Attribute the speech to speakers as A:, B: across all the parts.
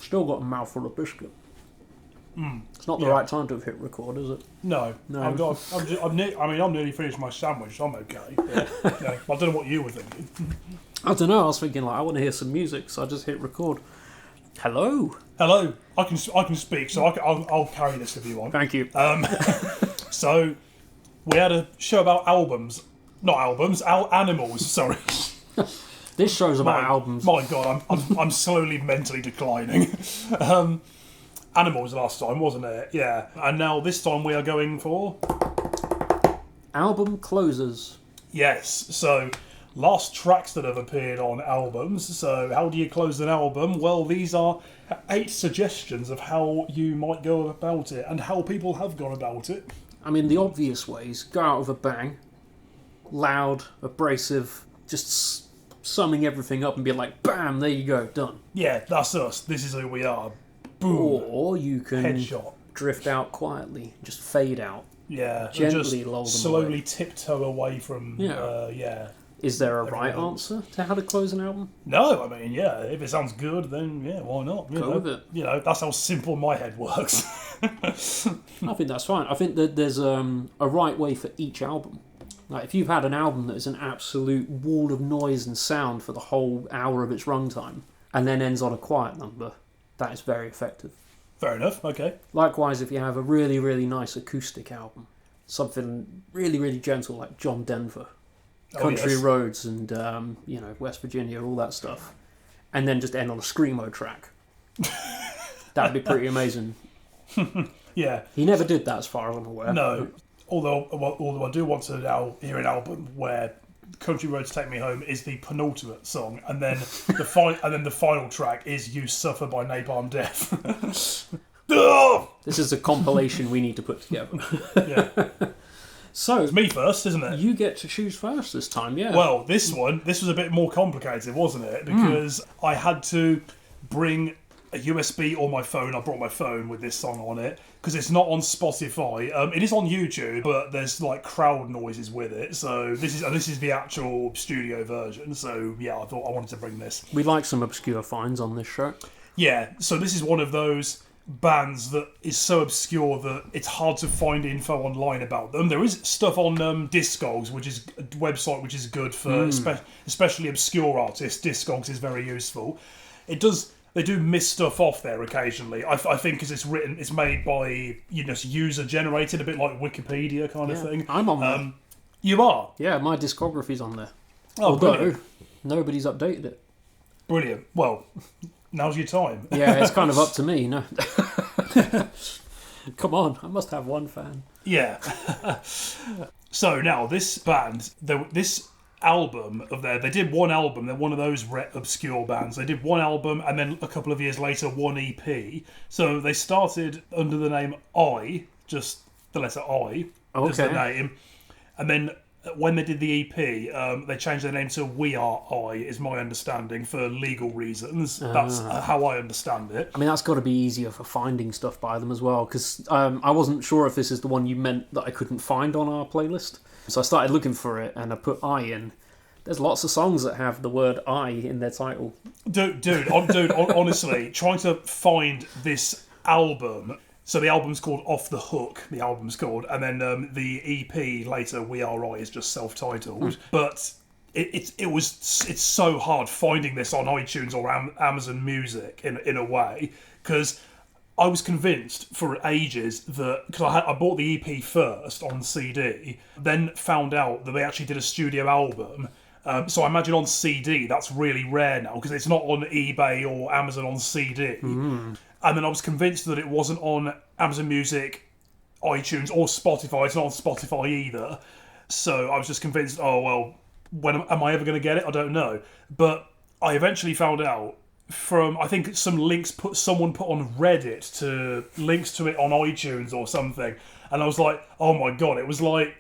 A: Still got a mouthful of biscuit. It's not the
B: Yeah.
A: right time to have hit record, is it?
B: No.
A: No.
B: I'm nearly finished my sandwich, so I'm okay. But, I don't know what you were thinking.
A: I don't know. I was thinking I want to hear some music, so I just hit record. Hello.
B: Hello. I can speak, so I'll carry this if you want.
A: Thank you.
B: So, we had a show about animals. Sorry.
A: This show's about albums.
B: My God, I'm slowly mentally declining. Animals last time, wasn't it? Yeah. And now this time we are going for
A: Album closers.
B: yes. So last tracks that have appeared on albums. So how do you close an album? Well, these are 8 suggestions of how you might go about it and how people have gone about it.
A: I mean, the obvious ways: go out with a bang, loud, abrasive, just summing everything up and be like, bam, there you go, done.
B: Yeah, that's us. This is who we are. Boom.
A: Or you can
B: Headshot.
A: drift out quietly, just fade out.
B: Yeah.
A: Gently
B: and just
A: lull them
B: slowly
A: away.
B: tiptoe away from.
A: Yeah. Is there a right
B: Everything.
A: answer to how to close an album?
B: No, I mean, yeah, if it sounds good, then yeah, why not?
A: Go with it.
B: You know, that's how simple my head works.
A: I think that's fine. I think that there's a right way for each album. Like, if you've had an album that is an absolute wall of noise and sound for the whole hour of its runtime, and then ends on a quiet number, that is very effective.
B: Fair enough, okay.
A: Likewise, if you have a really, really nice acoustic album, something really, really gentle like John Denver, Country
B: yes.
A: Roads and, West Virginia, all that stuff, and then just end on a screamo track. That'd be pretty amazing.
B: Yeah,
A: He never did that as far as I'm aware.
B: no. Although I do want to now hear an album where Country Roads Take Me Home is the penultimate song, and then the final track is You Suffer by Napalm Death. Oh!
A: This is a compilation we need to put together.
B: Yeah.
A: So,
B: It's me first, isn't it?
A: you get to choose first this time, yeah.
B: Well, this was a bit more complicated, wasn't it? Because I had to bring a USB or my phone. I brought my phone with this song on it because it's not on Spotify. It is on YouTube, but there's like crowd noises with it. So this is the actual studio version. So yeah, I thought I wanted to bring this.
A: We like some obscure finds on this show.
B: Yeah, so this is one of those bands that is so obscure that it's hard to find info online about them. There is stuff on Discogs, which is a website which is good for especially obscure artists. Discogs is very useful. They do miss stuff off there occasionally. I think because it's made by user generated, a bit like Wikipedia kind of thing.
A: I'm on there.
B: You are?
A: Yeah, my discography's on there.
B: Oh,
A: Although,
B: brilliant.
A: nobody's updated it.
B: Brilliant. Well, now's your time.
A: Yeah, it's kind of up to me, no? Come on, I must have one fan.
B: Yeah. So now this band, this album of theirs, they did one album. They're one of those obscure bands. They did one album, and then a couple of years later, one EP. So they started under the name I, just the letter I, as the name, and then when they did the EP, they changed their name to We Are I, is my understanding, for legal reasons. That's how I understand it.
A: I mean, that's got to be easier for finding stuff by them as well, because I wasn't sure if this is the one you meant that I couldn't find on our playlist. So I started looking for it, and I put I in. There's lots of songs that have the word I in their title.
B: Dude, honestly, trying to find this album. So the album's called Off the Hook, the album's called, and then the EP later, We Are I, is just self-titled. But it's so hard finding this on iTunes or Amazon Music in a way, because I was convinced for ages that, because I bought the EP first on CD, then found out that they actually did a studio album. So I imagine on CD that's really rare now, because it's not on eBay or Amazon on CD. And then I was convinced that it wasn't on Amazon Music, iTunes, or Spotify. It's not on Spotify either. So I was just convinced, oh, well, when am I ever going to get it? I don't know. But I eventually found out from, I think, some links someone put on Reddit to links to it on iTunes or something. And I was like, oh my God, it was like,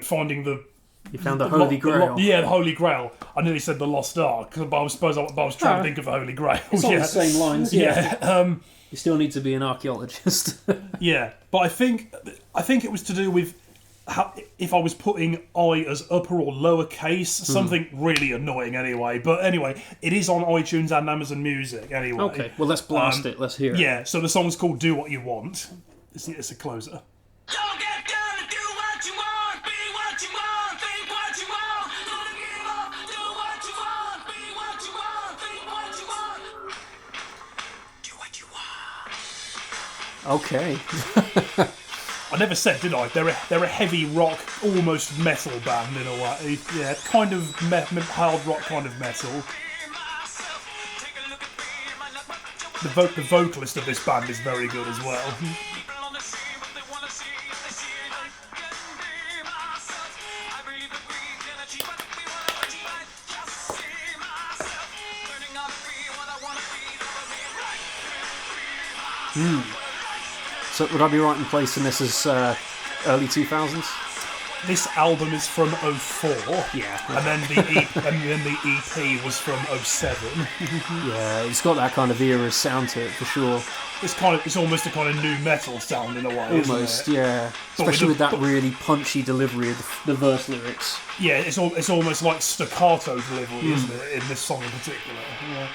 B: finding the...
A: You found the Holy Grail.
B: The Holy Grail. I nearly said the Lost Ark, but I was trying to think of the Holy Grail.
A: It's on the same lines,
B: yeah.
A: You still need to be an archaeologist.
B: Yeah, but I think it was to do with if I was putting I as upper or lowercase, something really annoying anyway. But anyway, it is on iTunes and Amazon Music anyway.
A: Okay, well, let's blast it. Let's hear it.
B: Yeah, so the song's called Do What You Want. It's a closer.
C: Don't get down and do what you want, be what you want, think what you want. Don't give up, do what you want, be what you want, think what you want. Do what you want.
A: Okay.
B: I never said, did I? They're a heavy rock, almost metal band in a way. Yeah, kind of hard rock, kind of metal. The vocalist of this band is very good as well.
A: So would I be right in placing this as early 2000s?
B: This album is from '04.
A: Yeah.
B: And then the EP was from '07.
A: Yeah, it's got that kind of era sound to it for sure.
B: It's almost a kind of new metal sound in a way.
A: Almost,
B: isn't it?
A: yeah. Especially with that really punchy delivery of the verse lyrics.
B: Yeah, it's almost like staccato delivery, isn't it, in this song in particular? Yeah.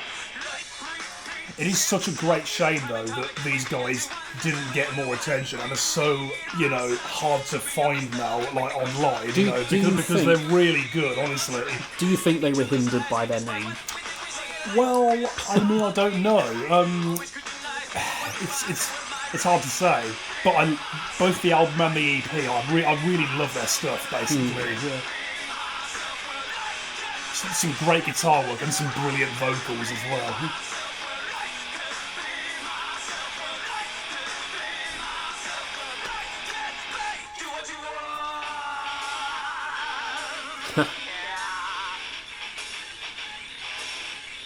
B: It is such a great shame, though, that these guys didn't get more attention and are so, hard to find now, like online, because they're really good, honestly.
A: Do you think they were hindered by their name?
B: Well, I mean, I don't know. It's hard to say, but both the album and the EP, I really love their stuff, basically. Yeah. Some great guitar work and some brilliant vocals as well.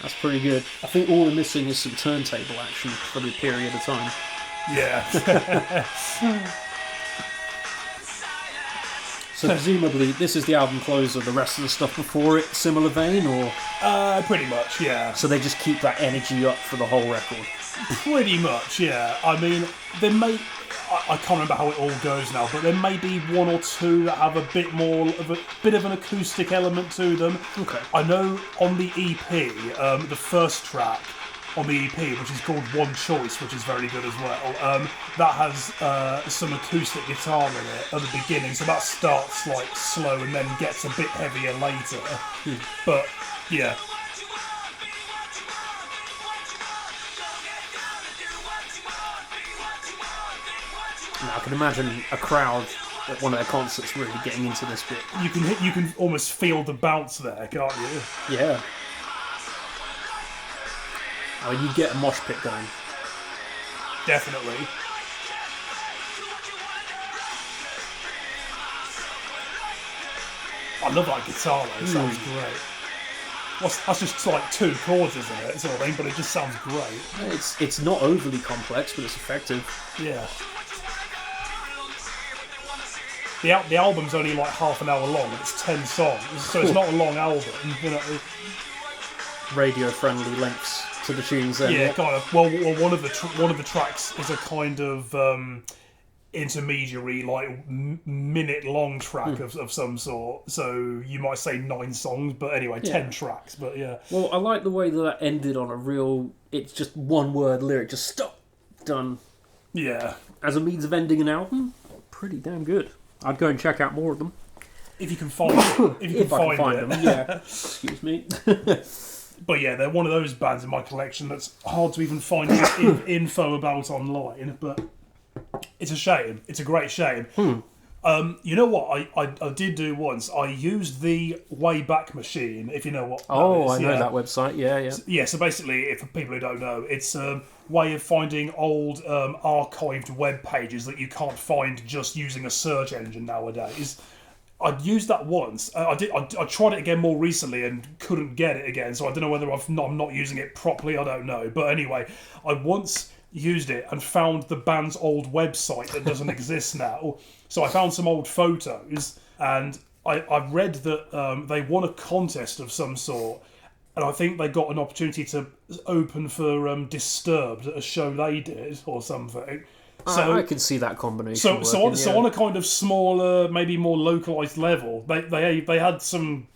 A: That's pretty good. I think all we're missing is some turntable action for the period of time.
B: Yeah.
A: So presumably this is the album closer, the rest of the stuff before it, similar vein, or?
B: Pretty much, yeah.
A: So they just keep that energy up for the whole record?
B: Pretty much, yeah. I mean, there may... I can't remember how it all goes now, but there may be one or two that have a bit more of an acoustic element to them.
A: Okay.
B: I know on the EP, the first track on the EP, which is called One Choice, which is very good as well, that has some acoustic guitar in it at the beginning, so that starts like slow and then gets a bit heavier later. But yeah.
A: I can imagine a crowd at one of their concerts really getting into this bit.
B: You can almost feel the bounce there, can't you?
A: Yeah. I mean, you get a mosh pit going.
B: Definitely. I love that guitar though, it sounds great. That's just like two chords, isn't it? Sort of thing, but it just sounds great.
A: It's not overly complex, but it's effective.
B: Yeah. The album's only like half an hour long, and it's 10 songs, so it's not a long album.
A: Radio-friendly lengths to the tunes. Then.
B: Yeah, kind of. Well, one of the tracks is a kind of intermediary, like minute-long track of some sort. So you might say 9 songs, but anyway, 10 tracks. But yeah.
A: Well, I like the way that ended on a real. It's just one word lyric, just stop, done.
B: Yeah.
A: As a means of ending an album, pretty damn good. I'd go and check out more of them.
B: If you can find it. If
A: I can find them, yeah. Excuse me.
B: But yeah, they're one of those bands in my collection that's hard to even find info about online, but it's a shame. It's a great shame. You know what I did do once? I used the Wayback Machine, if you know what that is.
A: I know that website, yeah.
B: Yeah, so basically, if for people who don't know, it's a way of finding old archived web pages that you can't find just using a search engine nowadays. I'd used that once. I tried it again more recently and couldn't get it again, so I don't know whether I'm not using it properly, I don't know. But anyway, I once used it and found the band's old website that doesn't exist now. So I found some old photos, and I read that they won a contest of some sort, and I think they got an opportunity to open for Disturbed at a show they did or something. So
A: I can see that combination.
B: So
A: working,
B: on a kind of smaller, maybe more localized level, they had some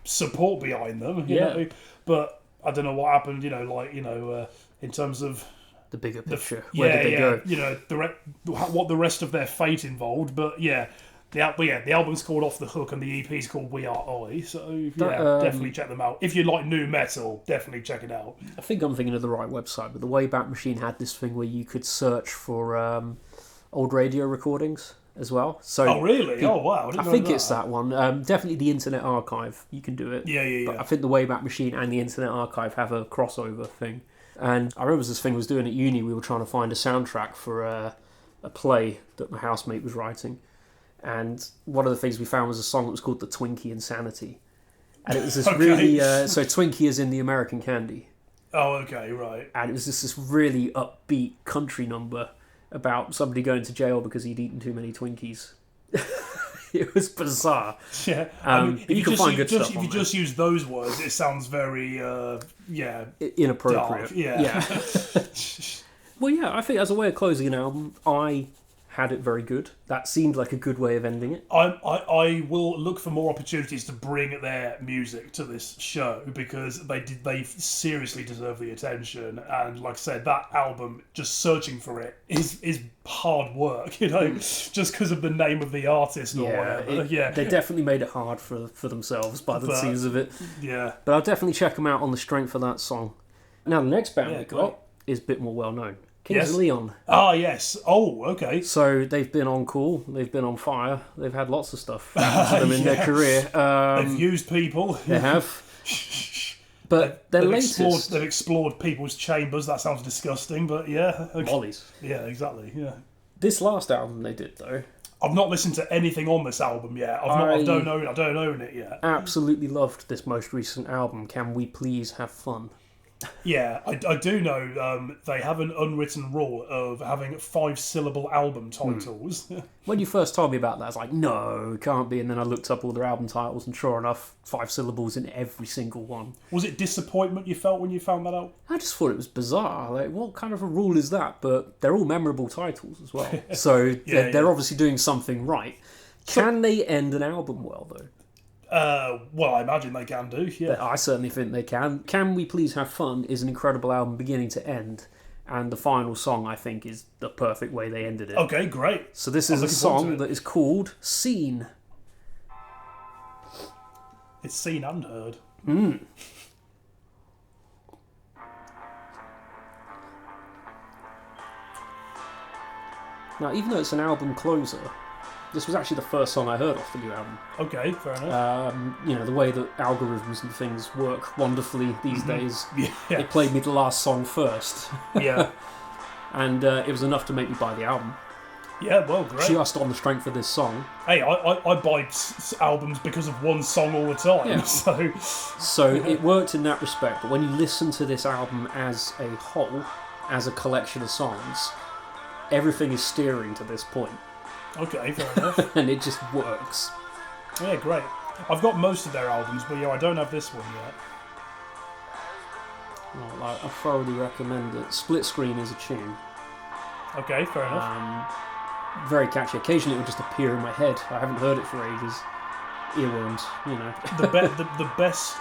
B: support behind them, you know. But I don't know what happened, in terms of
A: the bigger picture. Where did they go?
B: What the rest of their fate involved. But the album's called Off the Hook and the EP's called We Are I. So definitely check them out. If you like new metal, definitely check it out.
A: I think I'm thinking of the right website, but the Wayback Machine had this thing where you could search for old radio recordings as well. So
B: oh really? Oh wow!
A: I think it's that one. Definitely the Internet Archive. You can do it.
B: Yeah.
A: But I think the Wayback Machine and the Internet Archive have a crossover thing. And I remember this thing was doing at uni. We were trying to find a soundtrack for a play that my housemate was writing. And one of the things we found was a song that was called The Twinkie Insanity. And it was this really... so Twinkie is in the American Candy.
B: Oh, okay, right.
A: And it was just this really upbeat country number about somebody going to jail because he'd eaten too many Twinkies. It was bizarre.
B: Yeah.
A: If you
B: just use those words, it sounds very,
A: inappropriate.
B: Dark. Yeah.
A: Well, yeah, I think as a way of closing an album, I had it very good. That seemed like a good way of ending it.
B: I will look for more opportunities to bring their music to this show because they seriously deserve the attention. And like I said, that album, just searching for it is hard work, just because of the name of the artist or whatever.
A: They definitely made it hard for themselves by the seams of it.
B: Yeah.
A: But I'll definitely check them out on the strength of that song. Now, the next band we got is a bit more well known. Kings of Leon.
B: Ah, yes. Oh, okay.
A: So they've been on call, they've been on fire, they've had lots of stuff happen to them in their career.
B: They've used people.
A: They have. But their latest...
B: They've explored people's chambers. That sounds disgusting, but yeah. Okay.
A: Molly's.
B: Yeah, exactly, yeah.
A: This last album they did, though...
B: I've not listened to anything on this album yet. I don't own it yet.
A: Absolutely loved this most recent album, Can We Please Have Fun?
B: Yeah, I do know they have an unwritten rule of having 5-syllable album titles.
A: When you first told me about that, I was like, no, it can't be. And then I looked up all their album titles, and sure enough, 5 syllables in every single one.
B: Was it disappointment you felt when you found that out?
A: I just thought it was bizarre. Like, what kind of a rule is that? But they're all memorable titles as well. So they're obviously doing something right. Can they end an album well, though?
B: Well, I imagine they can do, yeah.
A: I certainly think they can. Can We Please Have Fun is an incredible album beginning to end, and the final song, I think, is the perfect way they ended it.
B: Okay, great.
A: So this is a song that is called Seen.
B: It's seen and heard.
A: Now, even though it's an album closer, this was actually the first song I heard off the new album.
B: Okay, fair enough.
A: The way that algorithms and things work wonderfully these days.
B: Yeah.
A: It played me the last song first.
B: Yeah.
A: And it was enough to make me buy the album.
B: Yeah, well, great.
A: Just on the strength of this song.
B: Hey, I buy albums because of one song all the time.
A: Yeah.
B: So
A: it worked in that respect. But when you listen to this album as a whole, as a collection of songs, everything is steering to this point.
B: Okay, fair enough.
A: And it just works.
B: Yeah, great. I've got most of their albums, but I don't have this one yet.
A: I thoroughly recommend it. Split Screen is a tune.
B: Okay, fair enough.
A: Very catchy. Occasionally it will just appear in my head. I haven't heard it for ages. Earworms,
B: The best,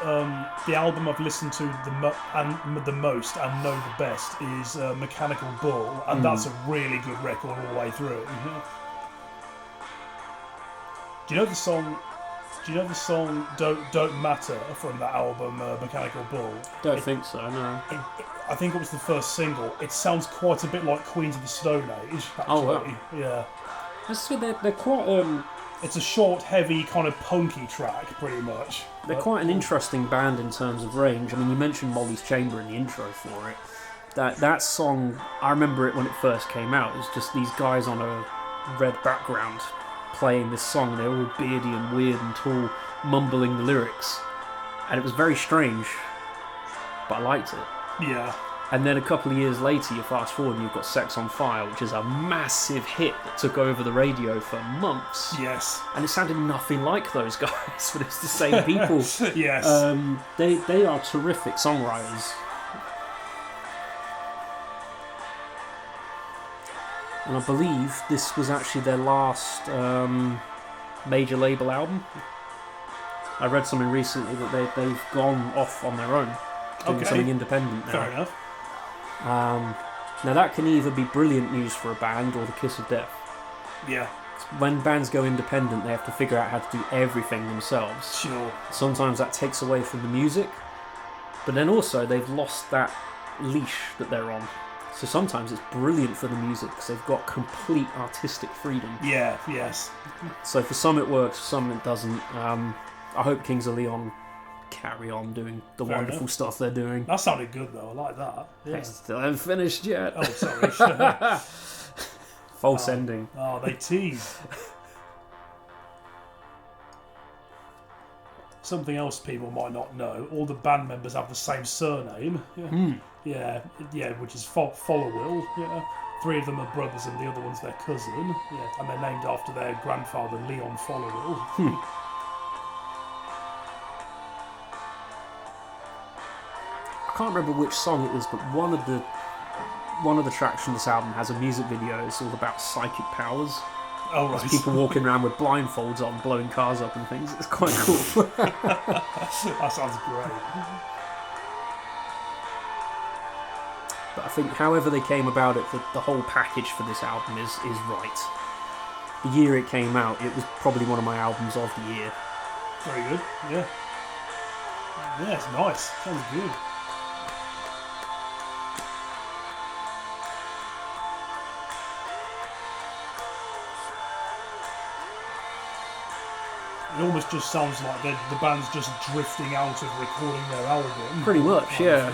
B: the album I've listened to the most and know the best is Mechanical Bull, and that's a really good record all the way through. Do you know the song Don't Matter from that album, Mechanical Bull?
A: Don't think so, no.
B: I think it was the first single. It sounds quite a bit like Queens of the Stone Age, actually.
A: Oh, wow.
B: Yeah.
A: They're quite...
B: It's a short, heavy, kind of punky track, pretty much.
A: They're quite an interesting band in terms of range. I mean, you mentioned Molly's Chamber in the intro for it. That song, I remember it when it first came out. It was just these guys on a red background playing this song. They were all beardy and weird and tall, mumbling the lyrics. And it was very strange, but I liked it.
B: Yeah.
A: And then a couple of years later, you fast forward and you've got Sex on Fire, which is a massive hit that took over the radio for months.
B: Yes.
A: And it sounded nothing like those guys, but it's the same people.
B: Yes.
A: They are terrific songwriters. And I believe this was actually their last major label album. I read something recently that they've gone off on their own, doing something independent now.
B: Fair enough.
A: Now that can either be brilliant news for a band or the kiss of death.
B: Yeah.
A: When bands go independent, they have to figure out how to do everything themselves.
B: Sure.
A: Sometimes that takes away from the music, but then also they've lost that leash that they're on. So sometimes it's brilliant for the music because they've got complete artistic freedom.
B: Yeah, yes.
A: So for some it works, for some it doesn't. I hope Kings of Leon carry on doing the
B: Fair
A: wonderful
B: enough.
A: stuff they're doing.
B: That sounded good, though. I like that.
A: I
B: Yeah.
A: still haven't finished yet.
B: Oh, sorry.
A: False ending.
B: Oh, they tease. Something else people might not know, all the band members have the same surname. Yeah, which is Followill. Yeah. 3 of them are brothers and the other one's their cousin. Yeah, and they're named after their grandfather, Leon Followill.
A: I can't remember which song it is, but one of the tracks from this album has a music video. It's all about psychic powers.
B: Oh, right.
A: There's people walking around with blindfolds on, blowing cars up and things. It's quite cool.
B: That sounds great.
A: But I think however they came about it, the whole package for this album is right. The year it came out, it was probably one of my albums of the year.
B: Very good, yeah. Yeah, it's nice. Sounds good. It almost just sounds like the band's just drifting out of recording their album.
A: Pretty much, yeah.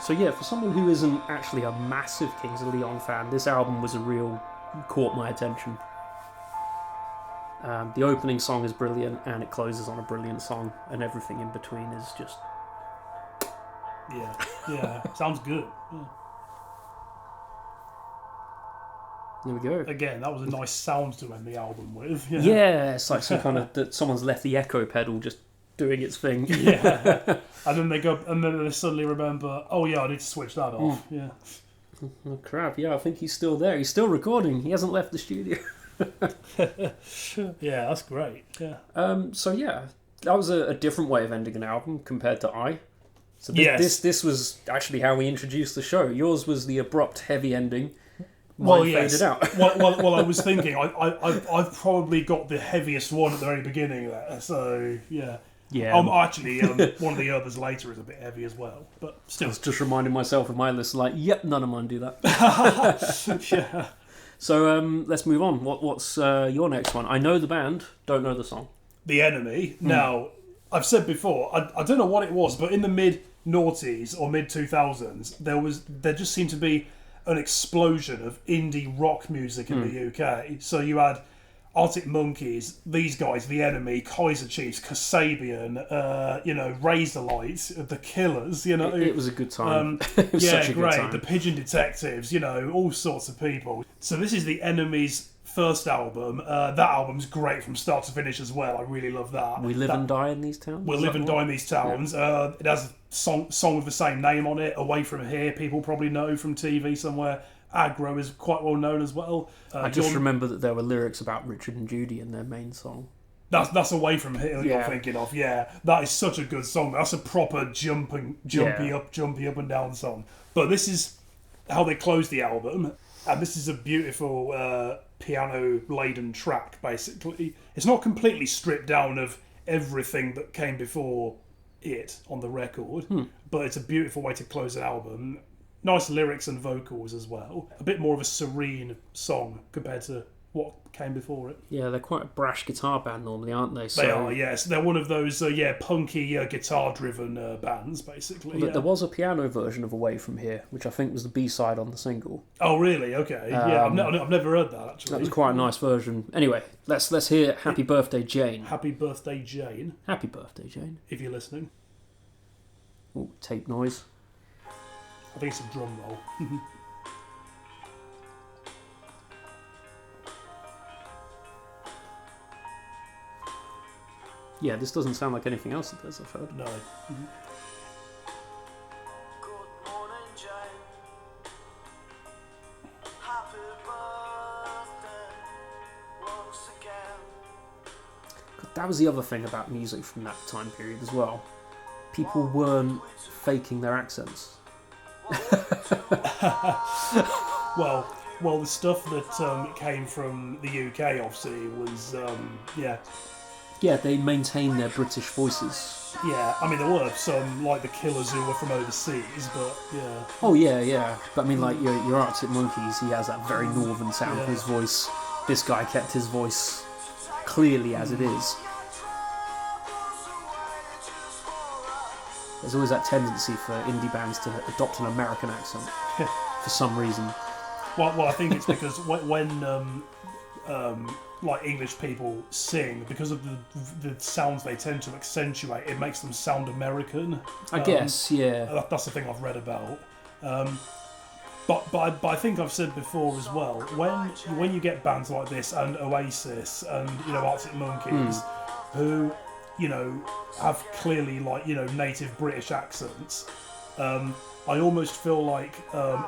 A: So yeah, for someone who isn't actually a massive Kings of Leon fan, this album was caught my attention. The opening song is brilliant, and it closes on a brilliant song, and everything in between is just...
B: Yeah, sounds good. Yeah.
A: There we go.
B: Again, that was a nice sound to end the album with. Yeah,
A: Yeah, it's like some kind of... that someone's left the echo pedal just doing its thing.
B: Yeah. And then they suddenly remember, oh yeah, I need to switch that off. Yeah.
A: Oh crap, yeah, I think he's still there. He's still recording. He hasn't left the studio.
B: Yeah, that's great. Yeah.
A: So yeah, that was a different way of ending an album compared to I. So
B: Yes.
A: this was actually how we introduced the show. Yours was the abrupt, heavy ending.
B: Well,
A: Mine
B: yes.
A: faded out.
B: well, I was thinking, I've probably got the heaviest one at the very beginning there. So yeah.
A: Yeah.
B: Actually, one of the others later is a bit heavy as well, but
A: I
B: still.
A: was just reminding myself of my list. Like, yep, none of mine do that.
B: Yeah.
A: So let's move on. What's your next one? I know the band, don't know the song.
B: The Enemy. Now, I've said before, I don't know what it was, but in the mid-noughties or mid-2000s, there just seemed to be an explosion of indie rock music in the UK. So you had Arctic Monkeys, these guys, The Enemy, Kaiser Chiefs, Kasabian, Razorlight, The Killers,
A: It was a good time. It was
B: yeah,
A: such a
B: great.
A: good time.
B: The Pigeon Detectives, all sorts of people. So this is The Enemy's first album. That album's great from start to finish as well. I really love that.
A: We live and die in these towns.
B: We'll live and die in these towns. It has a song with the same name on it. Away From Here, people probably know from TV somewhere. Aggro is quite well known as well.
A: I just remember that there were lyrics about Richard and Judy in their main song.
B: That's Away From Here you're
A: Yeah.
B: thinking of. Yeah, that is such a good song. That's a proper jumpy up and down song. But this is how they close the album, and this is a beautiful piano-laden track. Basically, it's not completely stripped down of everything that came before it on the record, but it's a beautiful way to close an album. Nice lyrics and vocals as well. A bit more of a serene song compared to what came before it.
A: Yeah, they're quite a brash guitar band normally, aren't they? So,
B: They are, yes. They're one of those, punky, guitar-driven bands, basically.
A: But there was a piano version of Away From Here, which I think was the B-side on the single.
B: Oh, really? Okay. Yeah, I've never heard that, actually.
A: That was quite a nice version. Anyway, let's hear Happy Birthday Jane.
B: Happy Birthday, Jane,
A: Happy Birthday Jane.
B: if you're listening.
A: Oh, tape noise.
B: I think it's a drum roll.
A: Yeah, this doesn't sound like anything else that I've heard.
B: No.
C: Good morning, Jane. Happy birthday once again.
A: That was the other thing about music from that time period as well. People weren't faking their accents.
B: Well, the stuff that came from the UK obviously was,
A: Yeah, they maintained their British voices.
B: yeah. I mean, there were some like the Killers who were from overseas, but yeah.
A: Oh yeah. But I mean, like your Arctic Monkeys, he has that very northern sound to his voice. This guy kept his voice clearly as it is. There's always that tendency for indie bands to adopt an American accent for some reason.
B: Well, I think it's because when like English people sing, because of the sounds they tend to accentuate, it makes them sound American.
A: I guess, yeah.
B: That's the thing I've read about. But I think I've said before as well, when you get bands like this and Oasis and Arctic Monkeys, who have clearly native British accents, I almost feel like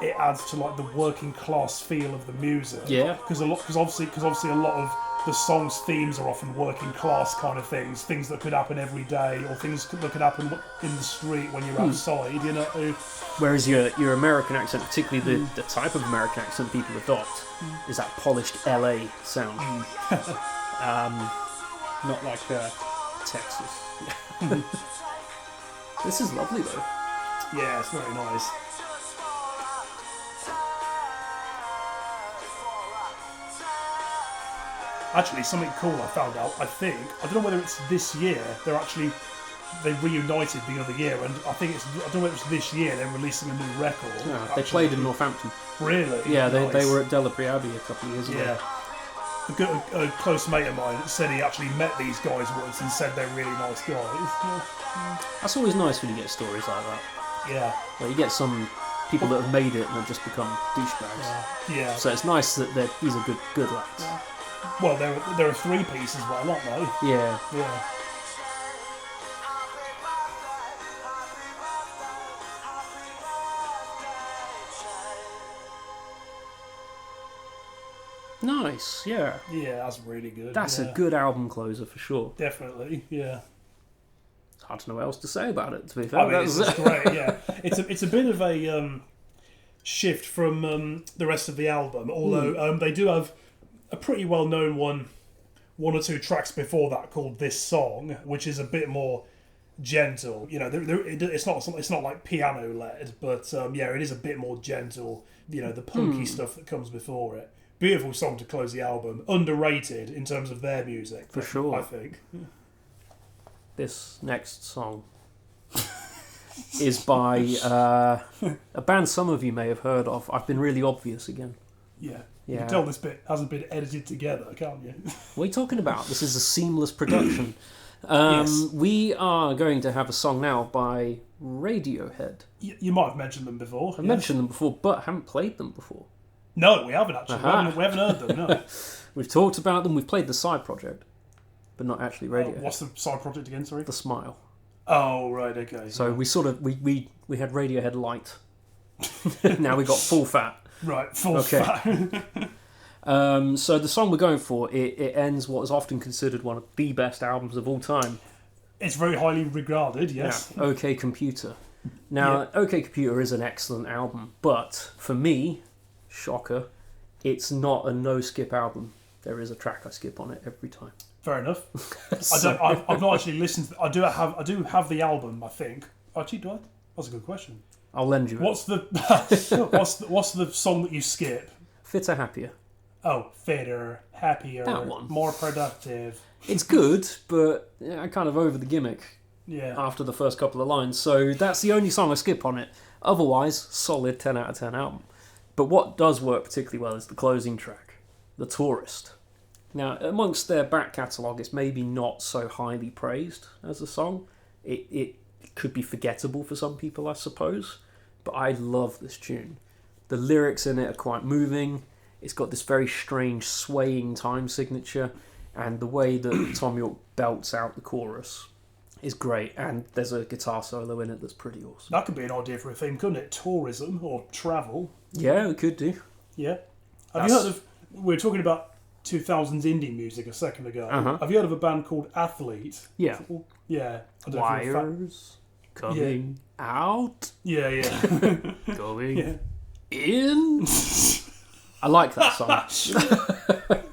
B: it adds to like the working class feel of the music.
A: Yeah.
B: Because obviously a lot of the song's themes are often working class kind of things that could happen every day, or things that could happen in the street when you're outside.
A: Whereas your American accent, particularly the type of American accent people adopt, is that polished LA sound. Not like Texas. This is lovely though.
B: Yeah, it's very nice. Actually, something cool I found out, I don't know whether it's this year, they reunited the other year, and I don't know whether it's this year they're releasing a new record.
A: Yeah, they played in Northampton.
B: Really?
A: Yeah,
B: Nice.
A: they were at Delapre Abbey a couple of years ago.
B: Yeah. A close mate of mine said he actually met these guys once and said they're really nice guys.
A: That's always nice when you get stories like that.
B: Yeah.
A: Where you get some people that have made it and have just become douchebags.
B: Yeah.
A: So it's nice that these are good lads.
B: Well, they're a three-piece as well, aren't they?
A: Yeah.
B: Yeah.
A: Nice, yeah.
B: Yeah, that's really good.
A: That's a good album closer for sure.
B: Definitely, yeah.
A: It's hard to know what else to say about it, to be fair.
B: I mean, it's great, yeah. It's a bit of a shift from the rest of the album, although they do have a pretty well-known one or two tracks before that called This Song, which is a bit more gentle. It's not like piano-led, but it is a bit more gentle. The punky stuff that comes before it. Beautiful song to close the album. Underrated in terms of their music,
A: For sure.
B: I think.
A: This next song is by a band some of you may have heard of. I've been really obvious again.
B: Yeah. You
A: Yeah.
B: can tell this bit hasn't been edited together, can't you?
A: What are you talking about? This is a seamless production.
B: Yes.
A: We are going to have a song now by Radiohead.
B: You might have mentioned them before.
A: I've mentioned them before, but haven't played them before.
B: No, we haven't actually.
A: Aha.
B: We haven't heard them, no.
A: We've talked about them, we've played the side project, but not actually Radiohead.
B: What's the side project again, sorry?
A: The Smile.
B: Oh, right, okay.
A: So we sort of, we had Radiohead light. Now we got full fat.
B: Right, full
A: Okay.
B: fat.
A: So the song we're going for, it ends what is often considered one of the best albums of all time.
B: It's very highly regarded, yes.
A: Yeah. OK Computer. Now, OK Computer is an excellent album, but for me, shocker, it's not a no-skip album. There is a track I skip on it every time.
B: Fair enough.
A: So-
B: I've not actually listened to I do have the album, I think. Actually, do I? That's a good question.
A: I'll lend you it.
B: What's the what's the song that you skip?
A: Fitter Happier.
B: Oh, fitter, happier,
A: That one.
B: more productive.
A: It's good, but I kind of over the gimmick
B: Yeah.
A: after the first couple of lines. So that's the only song I skip on it. Otherwise, solid 10 out of 10 album. But what does work particularly well is the closing track, The Tourist. Now, amongst their back catalogue, it's maybe not so highly praised as a song. It could be forgettable for some people, I suppose. But I love this tune. The lyrics in it are quite moving. It's got this very strange swaying time signature. And the way that Tom York belts out the chorus is great, and there's a guitar solo in it that's pretty awesome.
B: That could be an idea for a theme, couldn't it? Tourism or travel.
A: Yeah, we could do.
B: Yeah. Have you heard of... We were talking about 2000s indie music a second ago.
A: Uh-huh.
B: Have you heard of a band called Athlete?
A: Yeah.
B: Yeah. I don't know if you're a fan.
A: Wires coming out,
B: Yeah, yeah.
A: going
B: Yeah.
A: in. I like that song.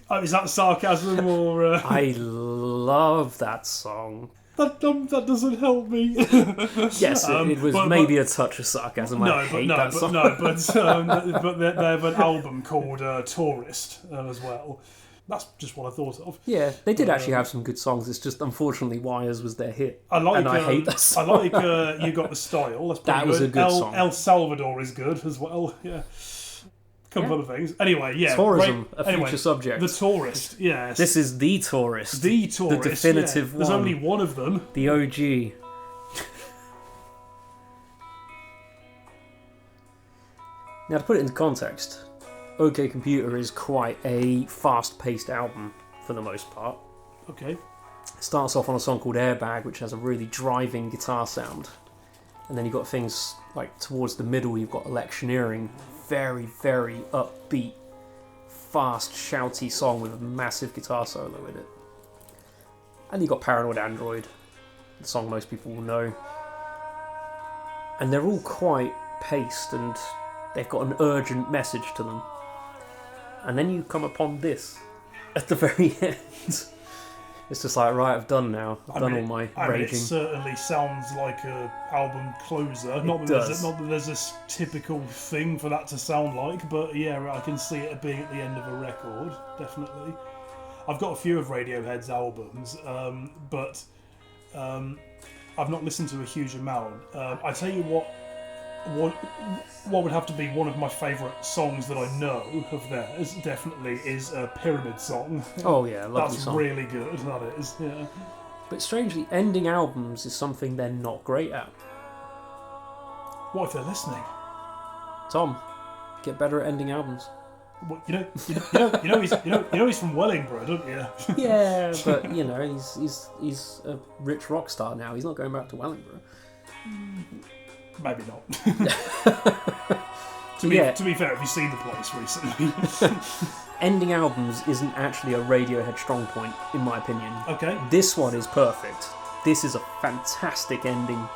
B: Oh, is that sarcasm or...
A: I love that song.
B: That doesn't help me.
A: Yes, it was maybe a touch of sarcasm. I hate that song.
B: But they have an album called Tourist as well. That's just what I thought of.
A: Yeah, they did actually have some good songs. It's just, unfortunately, Wires was their hit.
B: I
A: hate that song.
B: I like You Got the Style. That's pretty
A: That was
B: good.
A: a good song.
B: El Salvador is good as well. Yeah. Couple of other things. Anyway, yeah.
A: Tourism, a future subject.
B: The Tourist, yes.
A: This is The Tourist.
B: The Tourist.
A: The definitive
B: yeah. There's
A: one.
B: only one of them.
A: The OG. Now, to put it into context, OK Computer is quite a fast-paced album for the most part.
B: Okay.
A: It starts off on a song called Airbag, which has a really driving guitar sound. And then you've got things like towards the middle, you've got Electioneering, very, very upbeat, fast, shouty song with a massive guitar solo in it. And you've got Paranoid Android, the song most people will know. And they're all quite paced and they've got an urgent message to them. And then you come upon this at the very end. It's just like, right, I've done now. I've done all my raging.
B: It certainly sounds like a album closer. Not that there's this typical thing for that to sound like, but yeah, I can see it being at the end of a record, definitely. I've got a few of Radiohead's albums, but I've not listened to a huge amount. I tell you what would have to be one of my favourite songs that I know of theirs, definitely, is a Pyramid Song.
A: Oh yeah, lovely
B: That's
A: song.
B: really good, that is, yeah.
A: But strangely, ending albums is something they're not great at.
B: What if they're listening?
A: Tom, get better at ending albums.
B: Well, you know he's from Wellingborough, don't you?
A: Yeah, but you know he's a rich rock star now. He's not going back to Wellingborough.
B: Maybe not. To be fair, have you seen the place recently?
A: Ending albums isn't actually a Radiohead strong point, in my opinion.
B: Okay.
A: This one is perfect. This is a fantastic ending.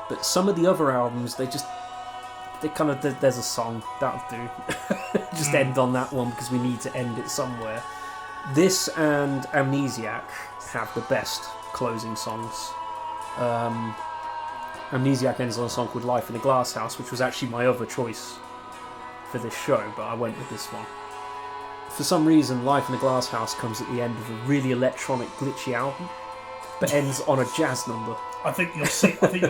A: But some of the other albums, there's a song, that'll do. Just end on that one because we need to end it somewhere. This and Amnesiac have the best closing songs. Amnesiac ends on a song called Life in a Glass House, which was actually my other choice for this show, but I went with this one. For some reason, Life in a Glass House comes at the end of a really electronic, glitchy album, but ends on a jazz number.
B: I think your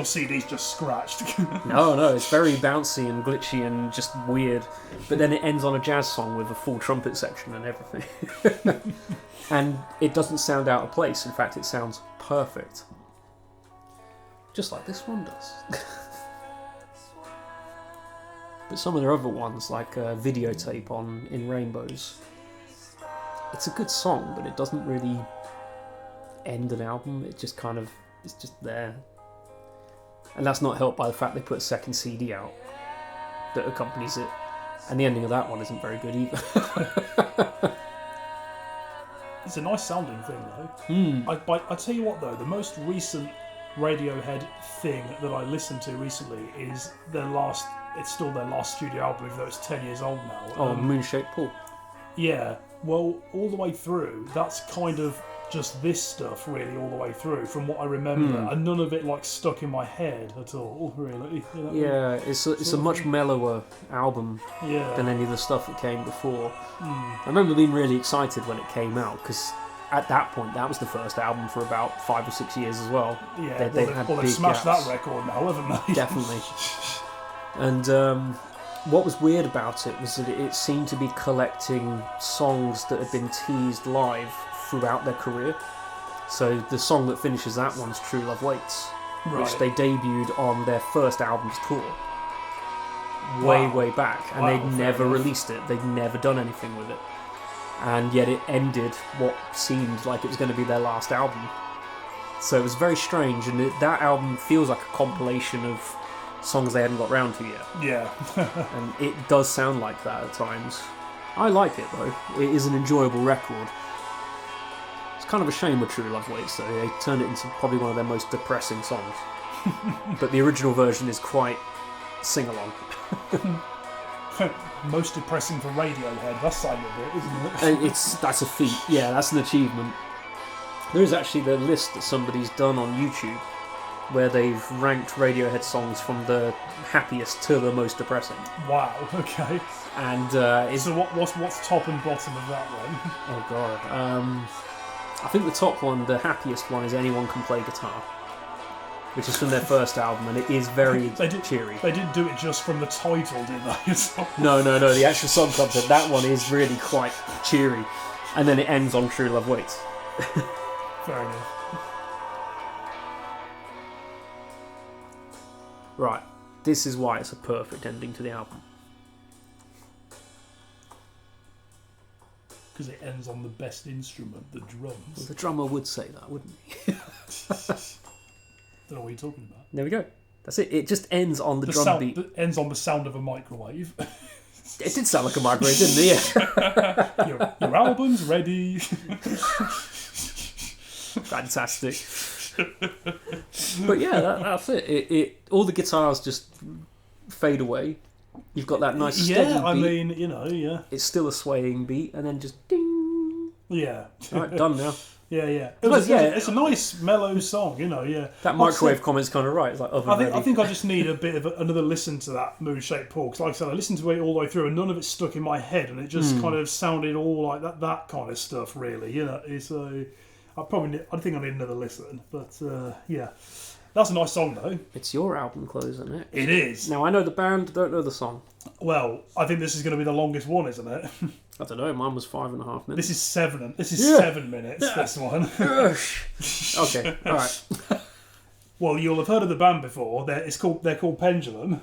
B: CD's just scratched.
A: No, it's very bouncy and glitchy and just weird. But then it ends on a jazz song with a full trumpet section and everything. And it doesn't sound out of place. In fact, it sounds perfect. Just like this one does. But some of their other ones, like Videotape on In Rainbows, it's a good song, but it doesn't really end an album. It just kind of, it's just there. And that's not helped by the fact they put a second CD out that accompanies it. And the ending of that one isn't very good either.
B: It's a nice sounding thing, though. I tell you what, though, the most recent Radiohead thing that I listened to recently is it's still their last studio album, even though it's 10 years old now.
A: Oh, Moonshaped Pool.
B: Yeah, well, all the way through, that's kind of just this stuff, really, all the way through, from what I remember, and none of it, like, stuck in my head at all, really. You know?
A: Yeah, it's a much mellower album than any of the stuff that came before. I remember being really excited when it came out, because at that point, that was the first album for about 5 or 6 years as well.
B: Yeah, they've smashed that record now, haven't they?
A: Definitely. And what was weird about it was that it seemed to be collecting songs that had been teased live throughout their career. So the song that finishes that one's True Love Waits, which they debuted on their first album's tour. Way back. And they'd never released it. They'd never done anything with it. and yet it ended what seemed like it was going to be their last album. So it was very strange, and that album feels like a compilation of songs they hadn't got round to yet.
B: Yeah.
A: And it does sound like that at times. I like it though. It is an enjoyable record. It's kind of a shame with True Love Waits though. They turned it into probably one of their most depressing songs. But the original version is quite sing-along.
B: Most depressing for Radiohead. That's saying a bit, isn't it?
A: That's a feat. Yeah, that's an achievement. There is actually the list that somebody's done on YouTube where they've ranked Radiohead songs from the happiest to the most depressing.
B: Wow. Okay.
A: And
B: So what's top and bottom of that one?
A: oh god, I think the top one, the happiest one, is Anyone Can Play Guitar, which is from their first album, and it is very cheery.
B: They didn't do it just from the title, did they?
A: No, the actual song concept, that one is really quite cheery, and then it ends on True Love Waits.
B: Fair enough.
A: Right, this is why it's a perfect ending to the album.
B: Because it ends on the best instrument, the drums.
A: Well, the drummer would say that, wouldn't he?
B: Don't know what you're talking about.
A: There we go. That's it. It just ends on the drum
B: sound,
A: beat.
B: It ends on the sound of a microwave.
A: It did sound like a microwave, didn't it? Yeah.
B: your album's ready.
A: Fantastic. But yeah, that's it. It all the guitars just fade away. You've got that nice steady beat.
B: I mean, yeah.
A: It's still a swaying beat, and then just ding.
B: Yeah.
A: All right, done now.
B: Yeah.
A: It's
B: a nice mellow song, yeah.
A: That microwave comment's kind of right. It's like
B: I think I just need a bit of another listen to that Moon-Shaped Pool, because like I said, I listened to it all the way through, and none of it stuck in my head, and it just kind of sounded all like that kind of stuff, really. So I think I need another listen, but yeah. That's a nice song, though.
A: It's your album close, isn't it?
B: It is.
A: Now, I know the band, don't know the song.
B: Well, I think this is going to be the longest one, isn't it?
A: I don't know, mine was 5.5 minutes.
B: This is 7 minutes, this one.
A: Okay, alright.
B: Well, you'll have heard of the band before. They're called Pendulum.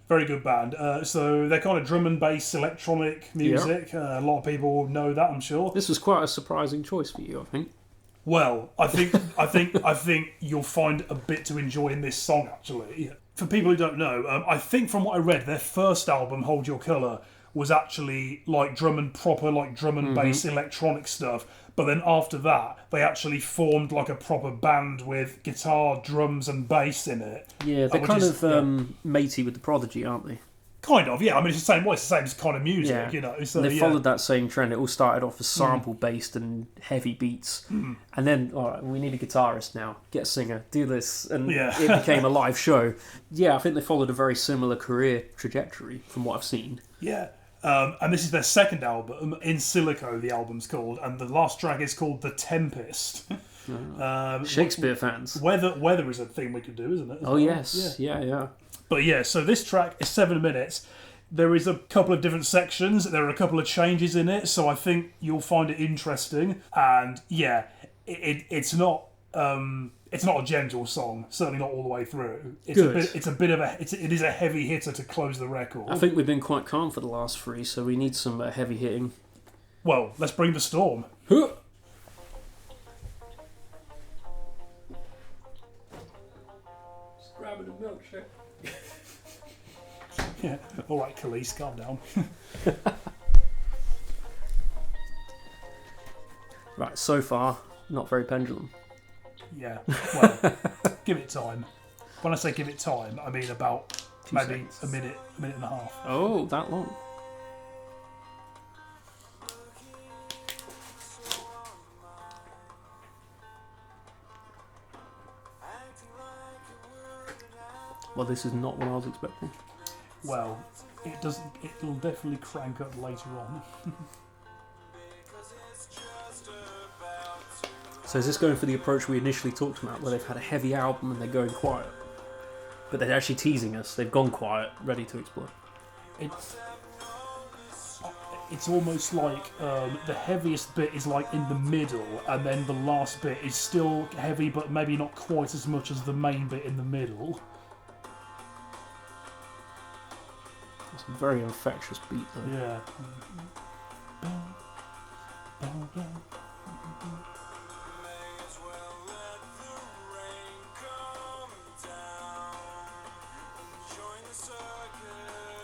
B: Very good band. So they're kind of drum and bass electronic music. A lot of people know that, I'm sure.
A: This was quite a surprising choice for you, I think.
B: Well, I think you'll find a bit to enjoy in this song, actually. For people who don't know, I think from what I read, their first album, Hold Your Colour, was actually like drum and bass electronic stuff. But then after that, they actually formed like a proper band with guitar, drums, and bass in it.
A: Yeah, they're kind of matey with the Prodigy, aren't they?
B: Kind of, yeah. I mean, it's the same way. It's the same kind of music, So,
A: and they followed that same trend. It all started off as sample-based and heavy beats. And then, all right, we need a guitarist now. Get a singer. Do this. And it became a live show. Yeah, I think they followed a very similar career trajectory from what I've seen.
B: Yeah. And this is their second album, In Silico, the album's called. And the last track is called The Tempest.
A: Shakespeare fans.
B: Weather is a thing we could do, isn't it?
A: Oh, yes. Yeah.
B: But yeah, so this track is 7 minutes. There is a couple of different sections. There are a couple of changes in it, so I think you'll find it interesting. And yeah, it's not a gentle song. Certainly not all the way through. It is a heavy hitter to close the record.
A: I think we've been quite calm for the last 3, so we need some heavy hitting.
B: Well, let's bring the storm.
A: Huh. Just grabbing a milkshake.
B: Yeah. All right, Khalees, calm down.
A: Right, so far, not very Pendulum.
B: Yeah. Well, give it time. When I say give it time, I mean about maybe a minute and a half.
A: Oh, that long. Well, this is not what I was expecting.
B: Well, it doesn't. It'll definitely crank up later on.
A: So is this going for the approach we initially talked about, where they've had a heavy album and they're going quiet? But they're actually teasing us. They've gone quiet, ready to explode.
B: It's almost like the heaviest bit is like in the middle, and then the last bit is still heavy, but maybe not quite as much as the main bit in the middle.
A: It's a very infectious beat, though.
B: Yeah.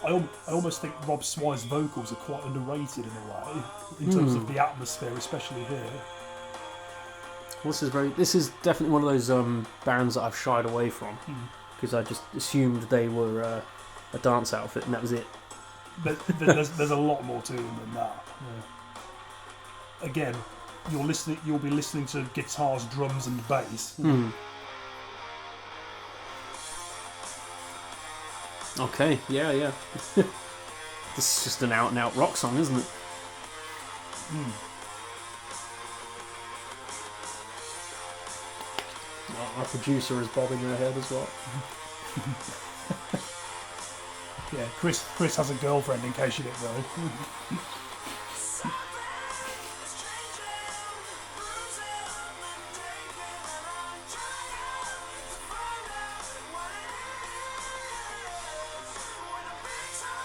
B: I almost think Rob Swire's vocals are quite underrated in a way, in terms of the atmosphere, especially here.
A: This is definitely one of those bands that I've shied away from because I just assumed they were a dance outfit and that was it.
B: There's a lot more to them than that. Yeah. Again, you'll be listening to guitars, drums, and bass.
A: Okay, yeah. This is just an out-and-out rock song, isn't it? Our producer is bobbing her head as well.
B: Yeah, Chris has a girlfriend, in case you didn't know.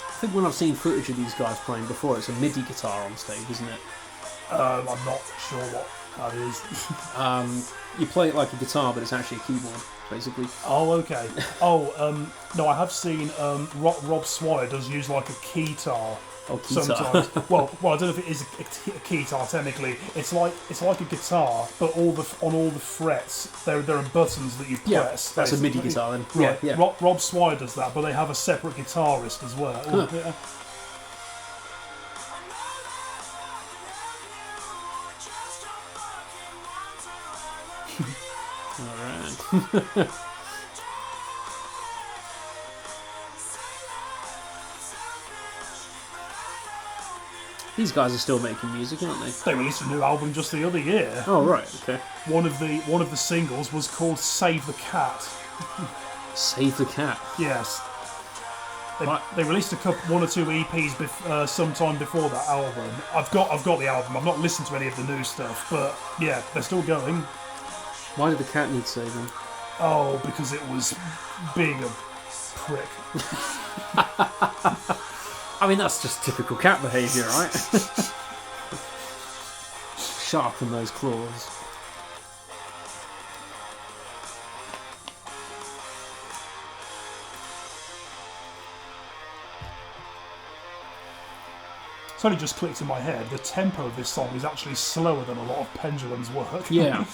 A: I think when I've seen footage of these guys playing before, it's a MIDI guitar on stage, isn't it?
B: I'm not sure what that is.
A: You play it like a guitar, but it's actually a keyboard, basically.
B: Oh, okay. Oh, no, I have seen Rob Swire does use like a keytar.
A: Oh, keytar.
B: Sometimes. well, I don't know if it is a keytar technically. It's like a guitar, but on all the frets there are buttons that you press.
A: That's a MIDI
B: basically.
A: guitar then.
B: Right.
A: Yeah.
B: Rob Swire does that, but they have a separate guitarist as well.
A: Huh.
B: Yeah.
A: Alright. These guys are still making music, aren't they?
B: They released a new album just the other year.
A: Oh, right, okay.
B: One of the singles was called "Save the Cat."
A: Save the Cat.
B: Yes. They released one or two EPs sometime before that album. I've got the album. I've not listened to any of the new stuff, but yeah, they're still going.
A: Why did the cat need saving?
B: Oh, because it was being a prick.
A: I mean, that's just typical cat behaviour, right? Sharpen those claws.
B: It's only just clicked in my head. The tempo of this song is actually slower than a lot of Pendulum's work.
A: Yeah.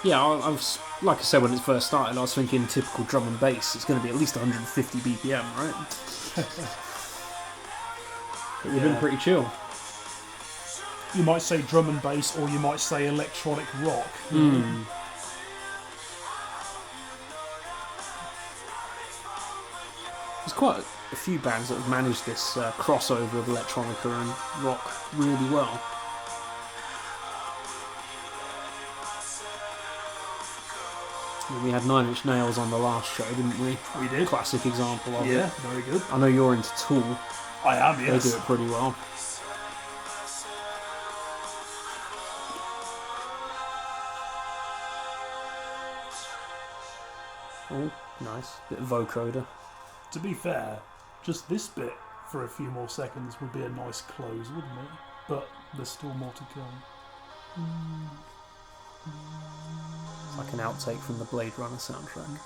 A: Yeah, I was, like I said when it first started, I was thinking typical drum and bass. It's going to be at least 150 BPM, right? But you've been pretty chill.
B: You might say drum and bass, or you might say electronic rock.
A: There's quite a few bands that have managed this crossover of electronica and rock really well. We had 9 Inch Nails on the last show, didn't we?
B: We did.
A: Classic example of it.
B: Yeah, very good.
A: I know you're into Tool.
B: I am, yes.
A: They do it pretty well. Oh, nice. Bit of vocoder.
B: To be fair, just this bit for a few more seconds would be a nice close, wouldn't it? But there's still more to go.
A: It's like an outtake from the Blade Runner soundtrack.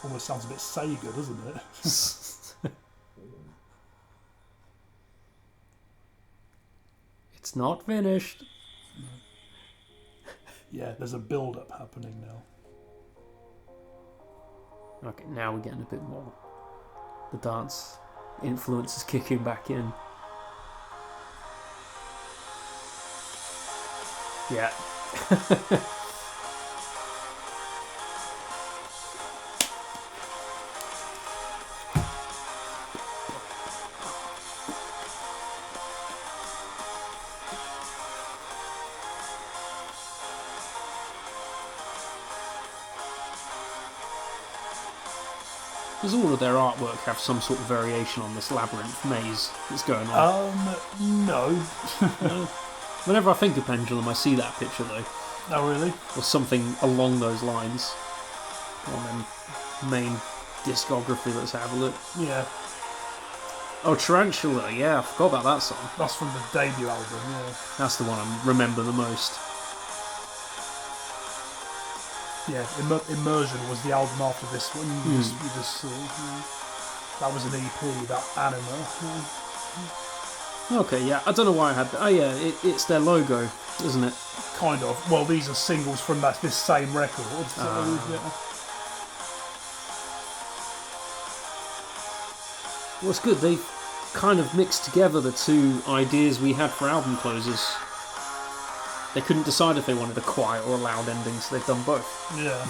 B: Almost sounds a bit Sega, doesn't it?
A: It's not finished.
B: Yeah, there's a build-up happening now.
A: Okay, now we're getting a bit more. The dance influence is kicking back in. Yeah. Does all of their artwork have some sort of variation on this labyrinth maze that's going on?
B: No.
A: No. Whenever I think of Pendulum, I see that picture though.
B: Oh, really?
A: Or something along those lines. On their main discography, let's have a look.
B: Yeah.
A: Oh, Tarantula, yeah, I forgot about that song.
B: That's from the debut album, yeah.
A: That's the one I remember the most.
B: Yeah, Immersion was the album after this one. You just saw. Yeah. That was an EP, that Anima. Yeah.
A: Okay, yeah, I don't know why I had that. Oh, yeah, it's their logo, isn't it?
B: Kind of. Well, these are singles from this same record. So, yeah.
A: Well, it's good. They kind of mixed together the two ideas we had for album closers. They couldn't decide if they wanted a quiet or a loud ending, so they've done both.
B: Yeah.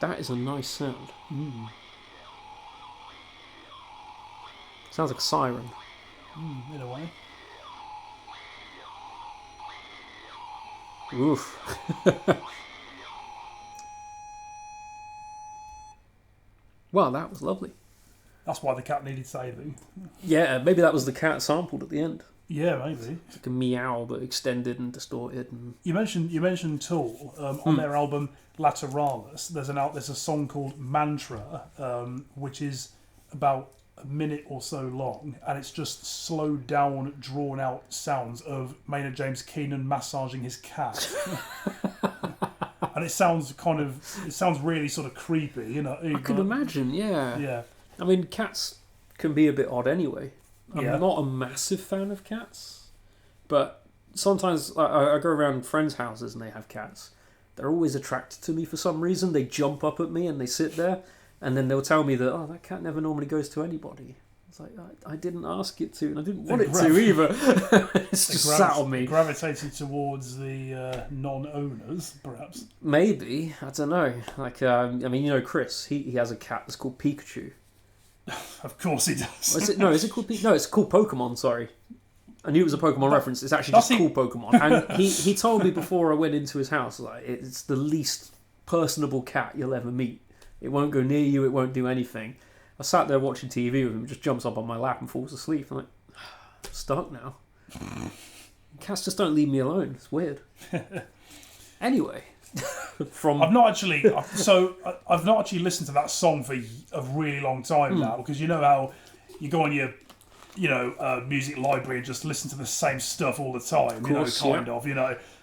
A: That is a nice sound. Sounds like a siren.
B: In a way.
A: Oof. Well, that was lovely.
B: That's why the cat needed saving.
A: Yeah, maybe that was the cat sampled at the end.
B: Yeah, maybe.
A: It's like a meow, but extended and distorted. And...
B: You mentioned Tool on their album Lateralis. There's a song called Mantra, which is about a minute or so long, and it's just slowed down, drawn out sounds of Maynard James Keenan massaging his cat. And it sounds really sort of creepy, you know.
A: I can imagine, yeah.
B: Yeah.
A: I mean, cats can be a bit odd anyway. I'm not a massive fan of cats, but sometimes I go around friends' houses and they have cats. They're always attracted to me for some reason. They jump up at me and they sit there, and then they'll tell me that, oh, that cat never normally goes to anybody. It's like, I didn't ask it to, and I didn't want it to either. It's just sat on me.
B: Gravitated towards the non-owners, perhaps.
A: Maybe, I don't know. Like, I mean, you know, Chris, he has a cat that's called Pikachu.
B: Of course he does.
A: Is it called No, it's called Pokemon, sorry. I knew it was a Pokemon reference. It's actually just called Pokemon. And he told me before I went into his house, like, it's the least personable cat you'll ever meet. It won't go near you, it won't do anything. I sat there watching TV with him, just jumps up on my lap and falls asleep. I'm like, I'm stuck now. Cats just don't leave me alone. It's weird. Anyway,
B: I've not actually listened to that song for a really long time now, because you know how you go on your music library and just listen to the same stuff all the time, you know.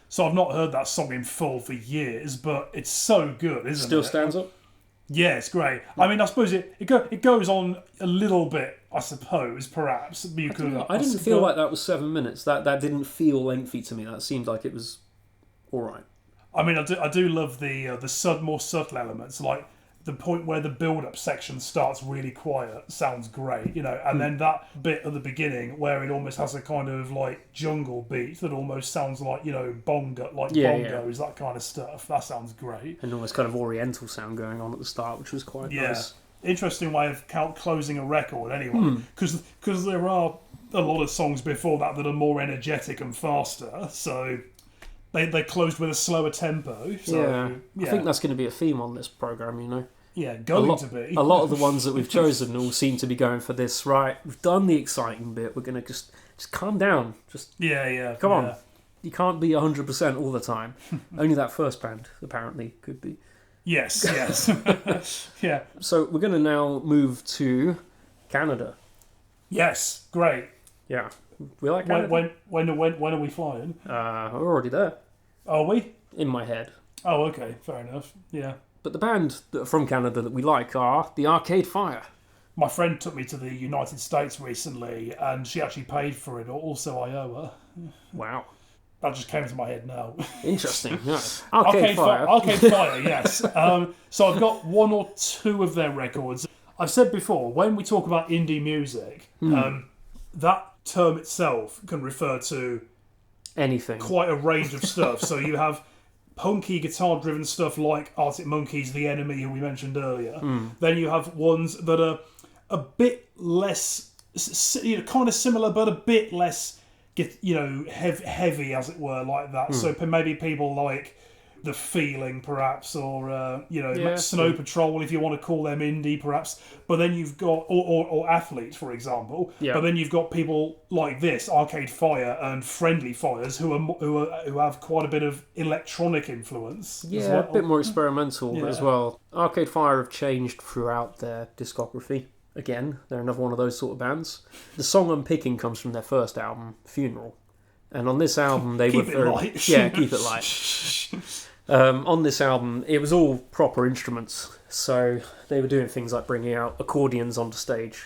B: So I've not heard that song in full for years, but it's so good, isn't it?
A: Still stands up?
B: Yeah, it's great. I mean, I suppose it goes on a little bit, I suppose, perhaps. I
A: didn't feel like that was 7 minutes. That didn't feel lengthy to me. That seemed like it was all right.
B: I mean, I do love the more subtle elements, like the point where the build-up section starts really quiet sounds great, you know, and then that bit at the beginning where it almost has a kind of like jungle beat that almost sounds like, you know, bongos, that kind of stuff. That sounds great.
A: And almost kind of oriental sound going on at the start, which was quite nice.
B: Interesting way of closing a record anyway, because there are a lot of songs before that are more energetic and faster, so... They closed with a slower tempo. So,
A: I think that's going to be a theme on this programme, you know.
B: Yeah,
A: a lot of the ones that we've chosen all seem to be going for this, right, we've done the exciting bit, we're going to just calm down. Come on. You can't be 100% all the time. Only that first band, apparently, could be.
B: Yes. Yeah.
A: So we're going to now move to Canada.
B: Yes, great.
A: Yeah. We like Canada.
B: When are we flying?
A: We're already there.
B: Are we?
A: In my head.
B: Oh, okay. Fair enough. Yeah.
A: But the band that are from Canada that we like are the Arcade Fire.
B: My friend took me to the United States recently, and she actually paid for it. Also, I owe her.
A: Wow.
B: That just came to my head now.
A: Interesting. Yeah. Arcade Fire.
B: Arcade Fire, yes. So I've got one or two of their records. I've said before, when we talk about indie music, that term itself can refer to
A: anything,
B: quite a range of stuff. So you have punky guitar driven stuff like Arctic Monkeys, The Enemy, who we mentioned earlier. Then you have ones that are a bit less, kind of similar but a bit less heavy, as it were, like that. So maybe people like the feeling, perhaps, or
A: Yeah.
B: Snow Patrol, if you want to call them indie, perhaps. But then you've got or Athletes, for example.
A: Yeah.
B: But then you've got people like this, Arcade Fire and Friendly Fires, who have quite a bit of electronic influence. as
A: Yeah,
B: well.
A: a bit more experimental
B: Yeah.
A: as well. Arcade Fire have changed throughout their discography. Again, they're another one of those sort of bands. The song I'm picking comes from their first album, Funeral. And on this album, they
B: Keep
A: were
B: it
A: very...
B: light.
A: Yeah, keep it light. On this album, it was all proper instruments. So they were doing things like bringing out accordions onto stage,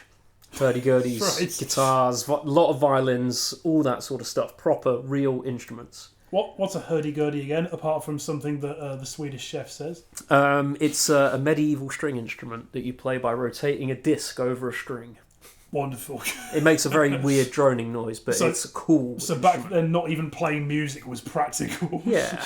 A: hurdy-gurdies,
B: Right.
A: guitars, a lot of violins, all that sort of stuff. Proper, real instruments.
B: What's a hurdy-gurdy again, apart from something that the Swedish chef says?
A: It's a medieval string instrument that you play by rotating a disc over a string.
B: Wonderful.
A: It makes a very weird droning noise, but
B: So-
A: it's cool.
B: So back then, not even playing music was practical.
A: Yeah.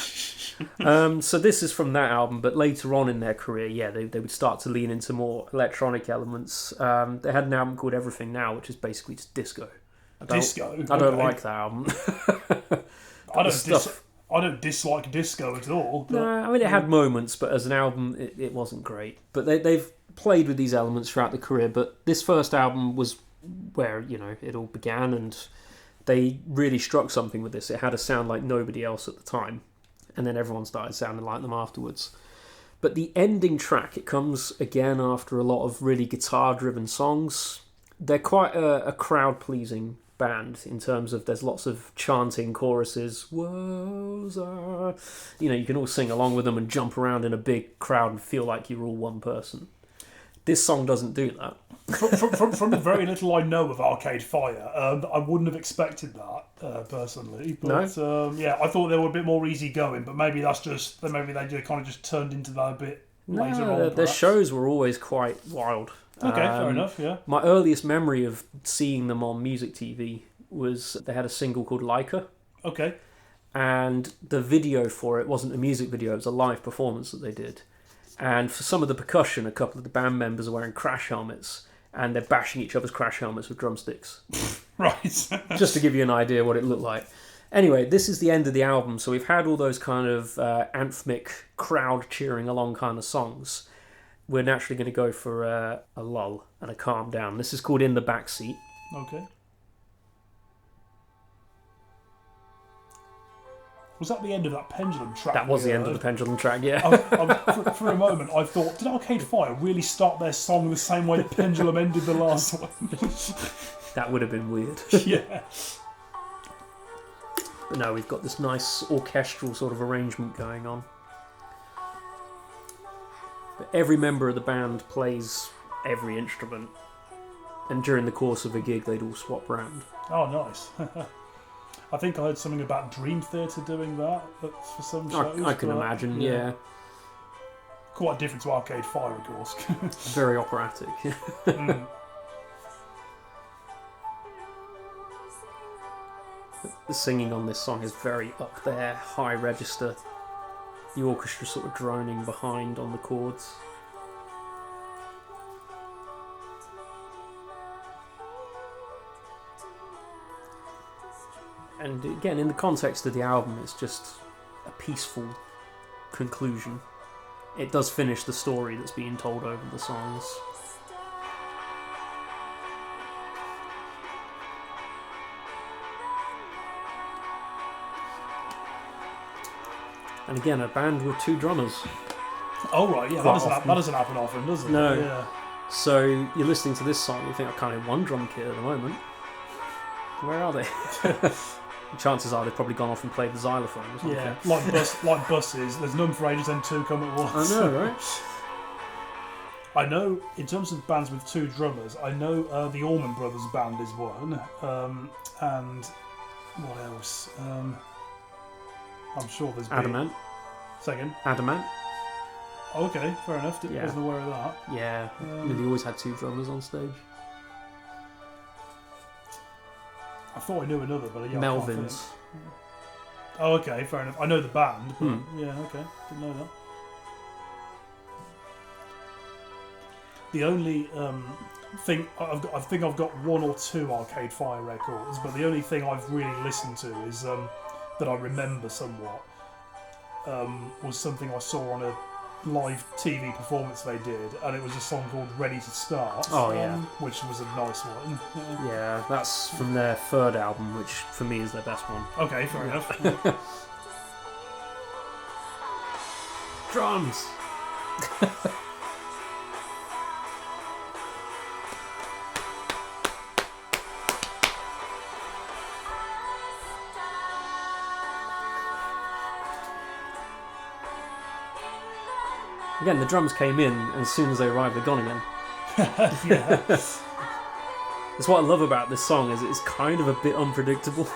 A: So this is from that album, but later on in their career, yeah, they would start to lean into more electronic elements. They had an album called Everything Now, which is basically just disco.
B: Disco?
A: I don't
B: Okay.
A: like that album.
B: I
A: stuff.
B: don't dislike disco at all. But
A: No, I mean, it had moments, but as an album, it wasn't great. But they've played with these elements throughout the career, but this first album was where, it all began, and they really struck something with this. It had a sound like nobody else at the time, and then everyone started sounding like them afterwards. But the ending track, it comes again after a lot of really guitar-driven songs. They're quite a crowd-pleasing band in terms of there's lots of chanting choruses. Woes are... you can all sing along with them and jump around in a big crowd and feel like you're all one person. This song doesn't do that.
B: from the very little I know of Arcade Fire, I wouldn't have expected that personally. But I thought they were a bit more easygoing. But maybe that's just maybe they kind of just turned into that a bit later on.
A: Their
B: perhaps.
A: shows were always quite wild.
B: Okay, fair enough. Yeah.
A: My earliest memory of seeing them on music TV was they had a single called Leica,
B: Okay.
A: and the video for it wasn't a music video, it was a live performance that they did. And for some of the percussion, a couple of the band members are wearing crash helmets, and they're bashing each other's crash helmets with drumsticks.
B: Right.
A: Just to give you an idea what it looked like. Anyway, this is the end of the album, so we've had all those kind of anthemic, crowd cheering along kind of songs. We're naturally going to go for a lull and a calm down. This is called In the Backseat.
B: Okay. Was that the end of that Pendulum track?
A: That was
B: we
A: the end of
B: heard?
A: the Pendulum track, yeah.
B: For a moment, I thought, did Arcade Fire really start their song the same way that Pendulum ended the last one?
A: That would have been weird.
B: Yeah.
A: But no, we've got this nice orchestral sort of arrangement going on. But every member of the band plays every instrument, and during the course of a gig they'd all swap round.
B: Oh, nice. I think I heard something about Dream Theater doing that for some shows.
A: I can
B: but,
A: imagine, yeah.
B: Quite different to Arcade Fire, of course.
A: Very operatic.
B: Mm.
A: The singing on this song is very up there, high register. The orchestra sort of droning behind on the chords. And again, in the context of the album, it's just a peaceful conclusion. It does finish the story that's being told over the songs. And again, a band with two drummers.
B: Oh, right, yeah,
A: Quite
B: that doesn't happen often, does it?
A: No.
B: Yeah.
A: So you're listening to this song, you think, I can't have one drum kit at the moment. Where are they? Chances are they've probably gone off and played the xylophone or something.
B: Yeah, like buses. There's none for ages and two come at once.
A: I know, right?
B: I know, in terms of bands with two drummers, I know the Allman Brothers band is one, and what else? I'm sure there's been...
A: Adamant.
B: Second.
A: Adamant.
B: Okay, fair enough.
A: Yeah.
B: Wasn't aware of that.
A: Yeah, they always had two drummers on stage.
B: I thought I knew another, but yeah, I can't
A: Melvins.
B: think. Oh, okay, fair enough. I know the band, but
A: Hmm.
B: yeah, okay, didn't know that. The only thing I think I've got one or two Arcade Fire records, but the only thing I've really listened to is that I remember somewhat was something I saw on a live TV performance they did, and it was a song called Ready to Start.
A: Oh, yeah.
B: Which was a nice one.
A: Yeah, that's from their third album, which for me is their best one.
B: Okay, fair enough.
A: Drums! Again, the drums came in, and as soon as they arrived, they're gone again.
B: Yeah.
A: That's what I love about this song, is it's kind of a bit unpredictable.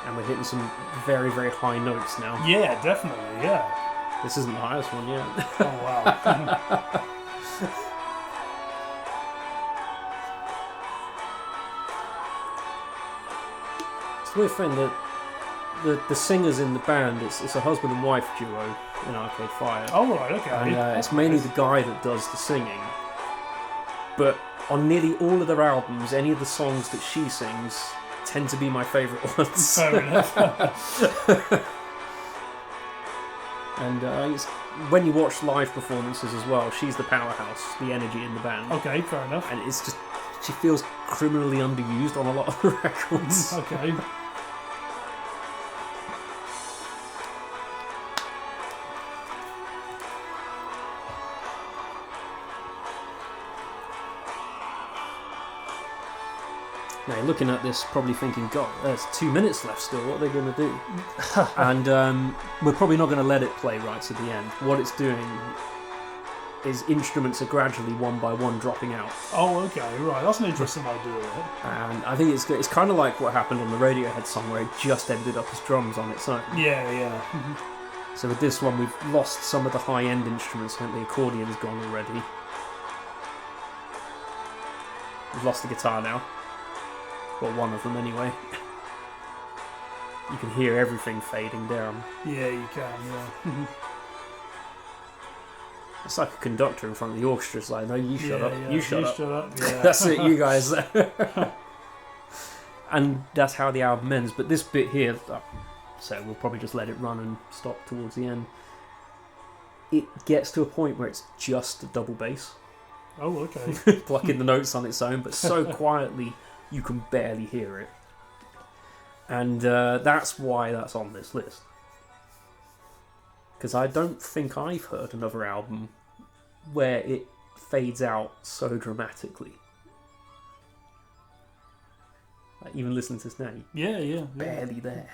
A: And we're hitting some very, very high notes now.
B: Yeah, definitely, yeah.
A: This isn't the highest one yet.
B: Oh, wow.
A: It's a weird thing that the singers in the band, it's a husband and wife duo in Arcade Fire.
B: Oh, right, okay.
A: And it's mainly the guy that does the singing. But on nearly all of their albums, any of the songs that she sings tend to be my favourite ones.
B: Fair enough.
A: And when you watch live performances as well, she's the powerhouse, the energy in the band.
B: Okay, fair enough.
A: And it's just, she feels criminally underused on a lot of the records.
B: Okay.
A: Now you're looking at this probably thinking, God, there's 2 minutes left still, what are they going to do? And we're probably not going to let it play right to the end. What it's doing is instruments are gradually one by one dropping out.
B: Oh, okay, right. That's an interesting idea.
A: And I think it's kind of like what happened on the Radiohead song where it just ended up as drums on its own.
B: Yeah, yeah.
A: So with this one, we've lost some of the high-end instruments. I think the accordion's gone already. We've lost the guitar now. Well, one of them anyway. You can hear everything fading down.
B: Yeah, you can, yeah.
A: It's like a conductor in front of the orchestra. It's like, no, you shut up.
B: Yeah,
A: You shut up.
B: Yeah.
A: That's it, you guys. And that's how the album ends. But this bit here, so we'll probably just let it run and stop towards the end. It gets to a point where it's just a double bass.
B: Oh, okay.
A: Plucking the notes on its own, but so quietly you can barely hear it. And that's why that's on this list. Because I don't think I've heard another album where it fades out so dramatically. Like, even listening to this now,
B: Yeah.
A: barely there.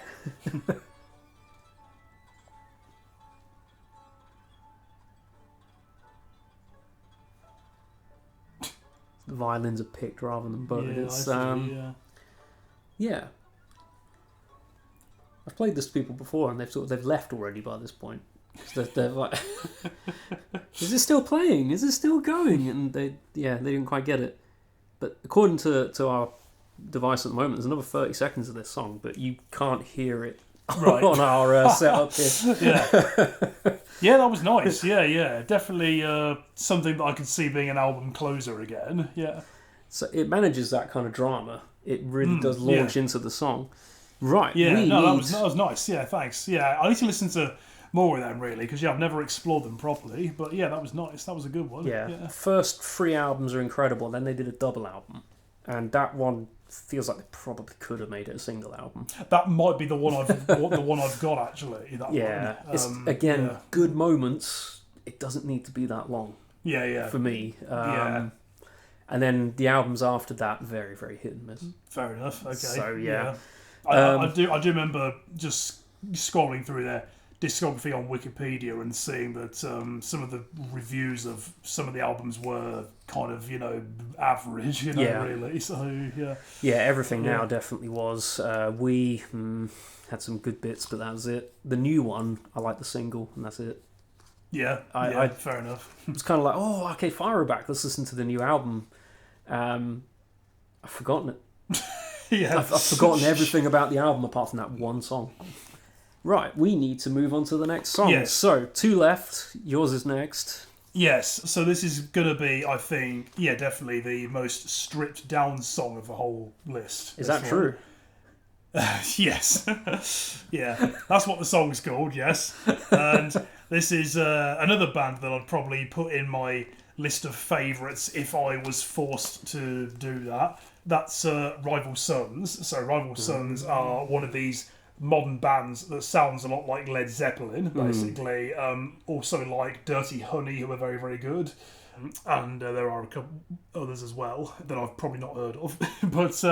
A: The violins are picked rather than bowed.
B: Yeah,
A: It's,
B: I see, yeah.
A: yeah. I've played this to people before, and they've left already by this point. They're like, "Is it still playing? Is it still going?" And they didn't quite get it. But according to our device at the moment, there's another 30 seconds of this song, but you can't hear it
B: Right.
A: on our setup here.
B: Yeah, that was nice. Yeah. Definitely something that I could see being an album closer again. Yeah.
A: So it manages that kind of drama. It really does launch into the song. Right.
B: Yeah,
A: we
B: no,
A: need...
B: that was nice. Yeah, thanks. Yeah, I need to listen to more of them, really, because I've never explored them properly. But yeah, that was nice. That was a good one.
A: Yeah. First 3 albums are incredible. Then they did a double album. And that one feels like they probably could have made it a single album.
B: That might be the one I've got, actually. That
A: Yeah.
B: one.
A: It's, again, good moments. It doesn't need to be that long.
B: Yeah.
A: For me.
B: Yeah.
A: And then the albums after that, very, very hit and miss.
B: Fair enough. Okay.
A: So, yeah.
B: I do remember just scrolling through their discography on Wikipedia and seeing that some of the reviews of some of the albums were kind of, average, really. So, yeah.
A: Yeah, everything now definitely was. We had some good bits, but that was it. The new one, I like the single, and that's it.
B: Yeah, fair enough.
A: It was kind of like, oh, okay, fire back. Let's listen to the new album. I've forgotten it.
B: Yeah.
A: I've forgotten everything about the album apart from that one song. Right, we need to move on to the next song.
B: Yes.
A: So, 2 left. Yours is next.
B: Yes, so this is going to be, I think, definitely the most stripped down song of the whole list.
A: Is that true?
B: Yes. Yeah, that's what the song's called, yes. And this is another band that I'd probably put in my list of favourites if I was forced to do that. That's Rival Sons. So Rival Sons are one of these modern bands that sounds a lot like Led Zeppelin, basically. Also like Dirty Honey, who are very, very good. And there are a couple others as well that I've probably not heard of. But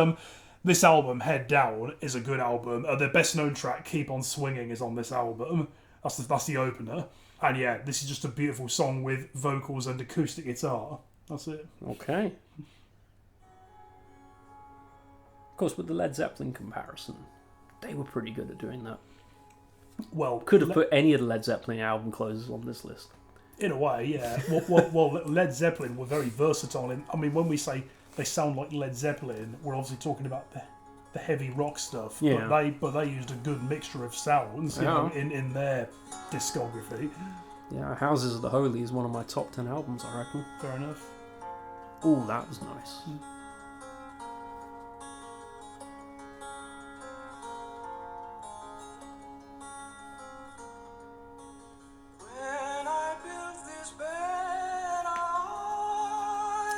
B: this album, Head Down, is a good album. Their best known track, Keep On Swinging, is on this album. That's the opener. And yeah, this is just a beautiful song with vocals and acoustic guitar. That's it.
A: Okay. Of course, with the Led Zeppelin comparison, they were pretty good at doing that.
B: Well,
A: Could have put any of the Led Zeppelin album closers on this list.
B: in a way, yeah. Well, Led Zeppelin were very versatile. When we say they sound like Led Zeppelin, we're obviously talking about the heavy rock stuff.
A: Yeah.
B: But they used a good mixture of sounds, you know, in their discography.
A: Yeah, Houses of the Holy is one of my top 10 albums, I reckon.
B: Fair enough.
A: Oh, that was nice.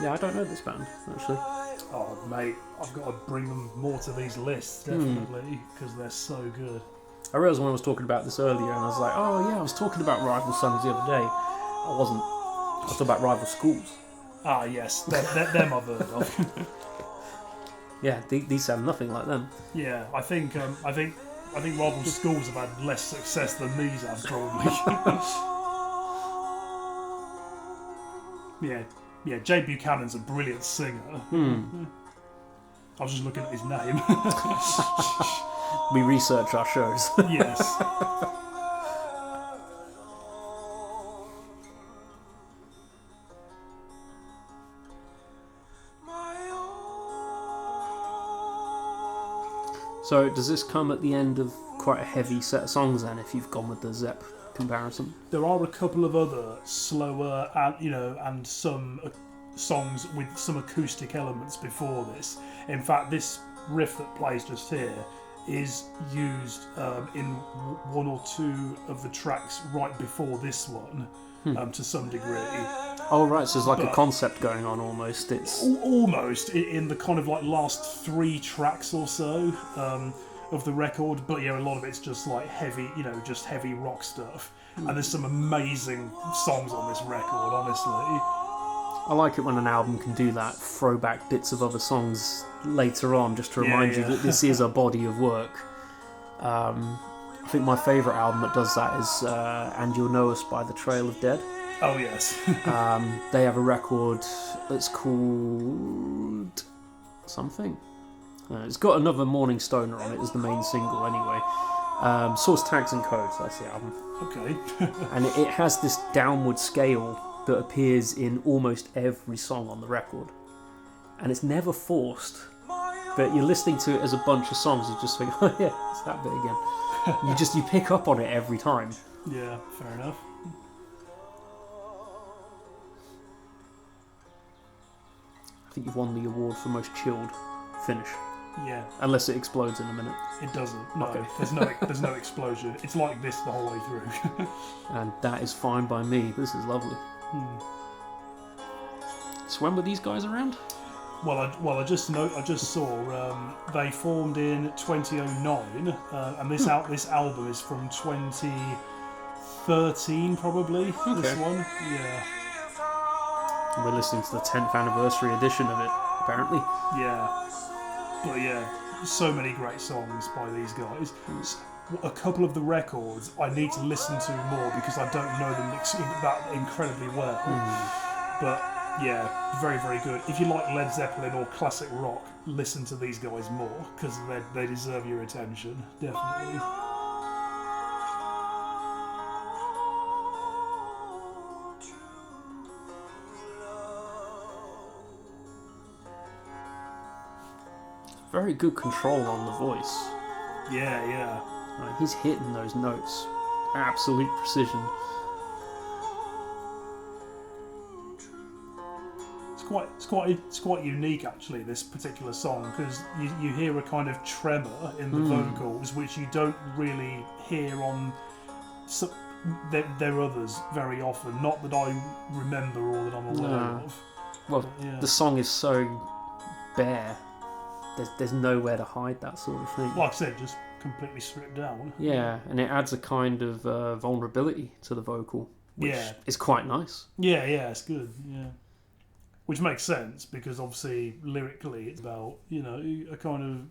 A: Yeah, I don't know this band, actually.
B: Oh, mate, I've got to bring them more to these lists, definitely, because they're so good.
A: I realised when I was talking about this earlier, and I was like, oh yeah, I was talking about Rival Sons the other day. I wasn't. I was talking about Rival Schools.
B: Ah, yes, them I've heard of.
A: Yeah, these sound nothing like them.
B: Yeah, I think Rival Schools have had less success than these have, probably. Yeah, Jay Buchanan's a brilliant singer. I was just looking at his name.
A: We research our shows.
B: Yes.
A: So does this come at the end of quite a heavy set of songs then, if you've gone with the Zepp comparison?
B: There are a couple of other slower and some songs with some acoustic elements before this. In fact, this riff that plays just here is used in one or two of the tracks right before this one, to some degree.
A: Oh right, so there's like a concept going on almost. It's
B: Almost in the kind of like last 3 tracks or so of the record, but yeah, a lot of it's just like heavy, just heavy rock stuff. And there's some amazing songs on this record, honestly.
A: I like it when an album can do that, throw back bits of other songs later on, just to remind you that this is a body of work. I think my favourite album that does that is And You'll Know Us by The Trail of Dead.
B: Oh yes.
A: They have a record that's called something. It's got another Morning Stoner on it as the main single anyway. Source Tags and Codes, that's the album.
B: Okay.
A: And it has this downward scale that appears in almost every song on the record. And it's never forced. But you're listening to it as a bunch of songs, you just think, oh yeah, it's that bit again. You pick up on it every time.
B: Yeah, fair enough.
A: I think you've won the award for most chilled finish.
B: Yeah.
A: Unless it explodes in a minute.
B: It doesn't. No,
A: Okay.
B: there's no explosion. It's like this the whole way through.
A: And that is fine by me. This is lovely. So when were these guys around?
B: Well, I just saw they formed in 2009, and this album is from 2013 probably.
A: Okay.
B: This one, yeah,
A: We're listening to the 10th anniversary edition of it, apparently.
B: yeah, but yeah, so many great songs by these guys. A couple of the records I need to listen to more because I don't know them that incredibly well, but. Yeah, very, very good. If you like Led Zeppelin or classic rock, listen to these guys more, because they deserve your attention, definitely.
A: Very good control on the voice.
B: Yeah.
A: Like, he's hitting those notes, absolute precision.
B: It's quite unique actually, this particular song, because you hear a kind of tremor in the vocals, which you don't really hear on their others very often. Not that I remember or that I'm aware of.
A: Well,
B: But, yeah.
A: the song is so bare. There's nowhere to hide that sort of thing.
B: Like I said, just completely stripped down.
A: Yeah, and it adds a kind of vulnerability to the vocal, which is quite nice.
B: Yeah, it's good. Yeah, which makes sense because obviously lyrically it's about a kind of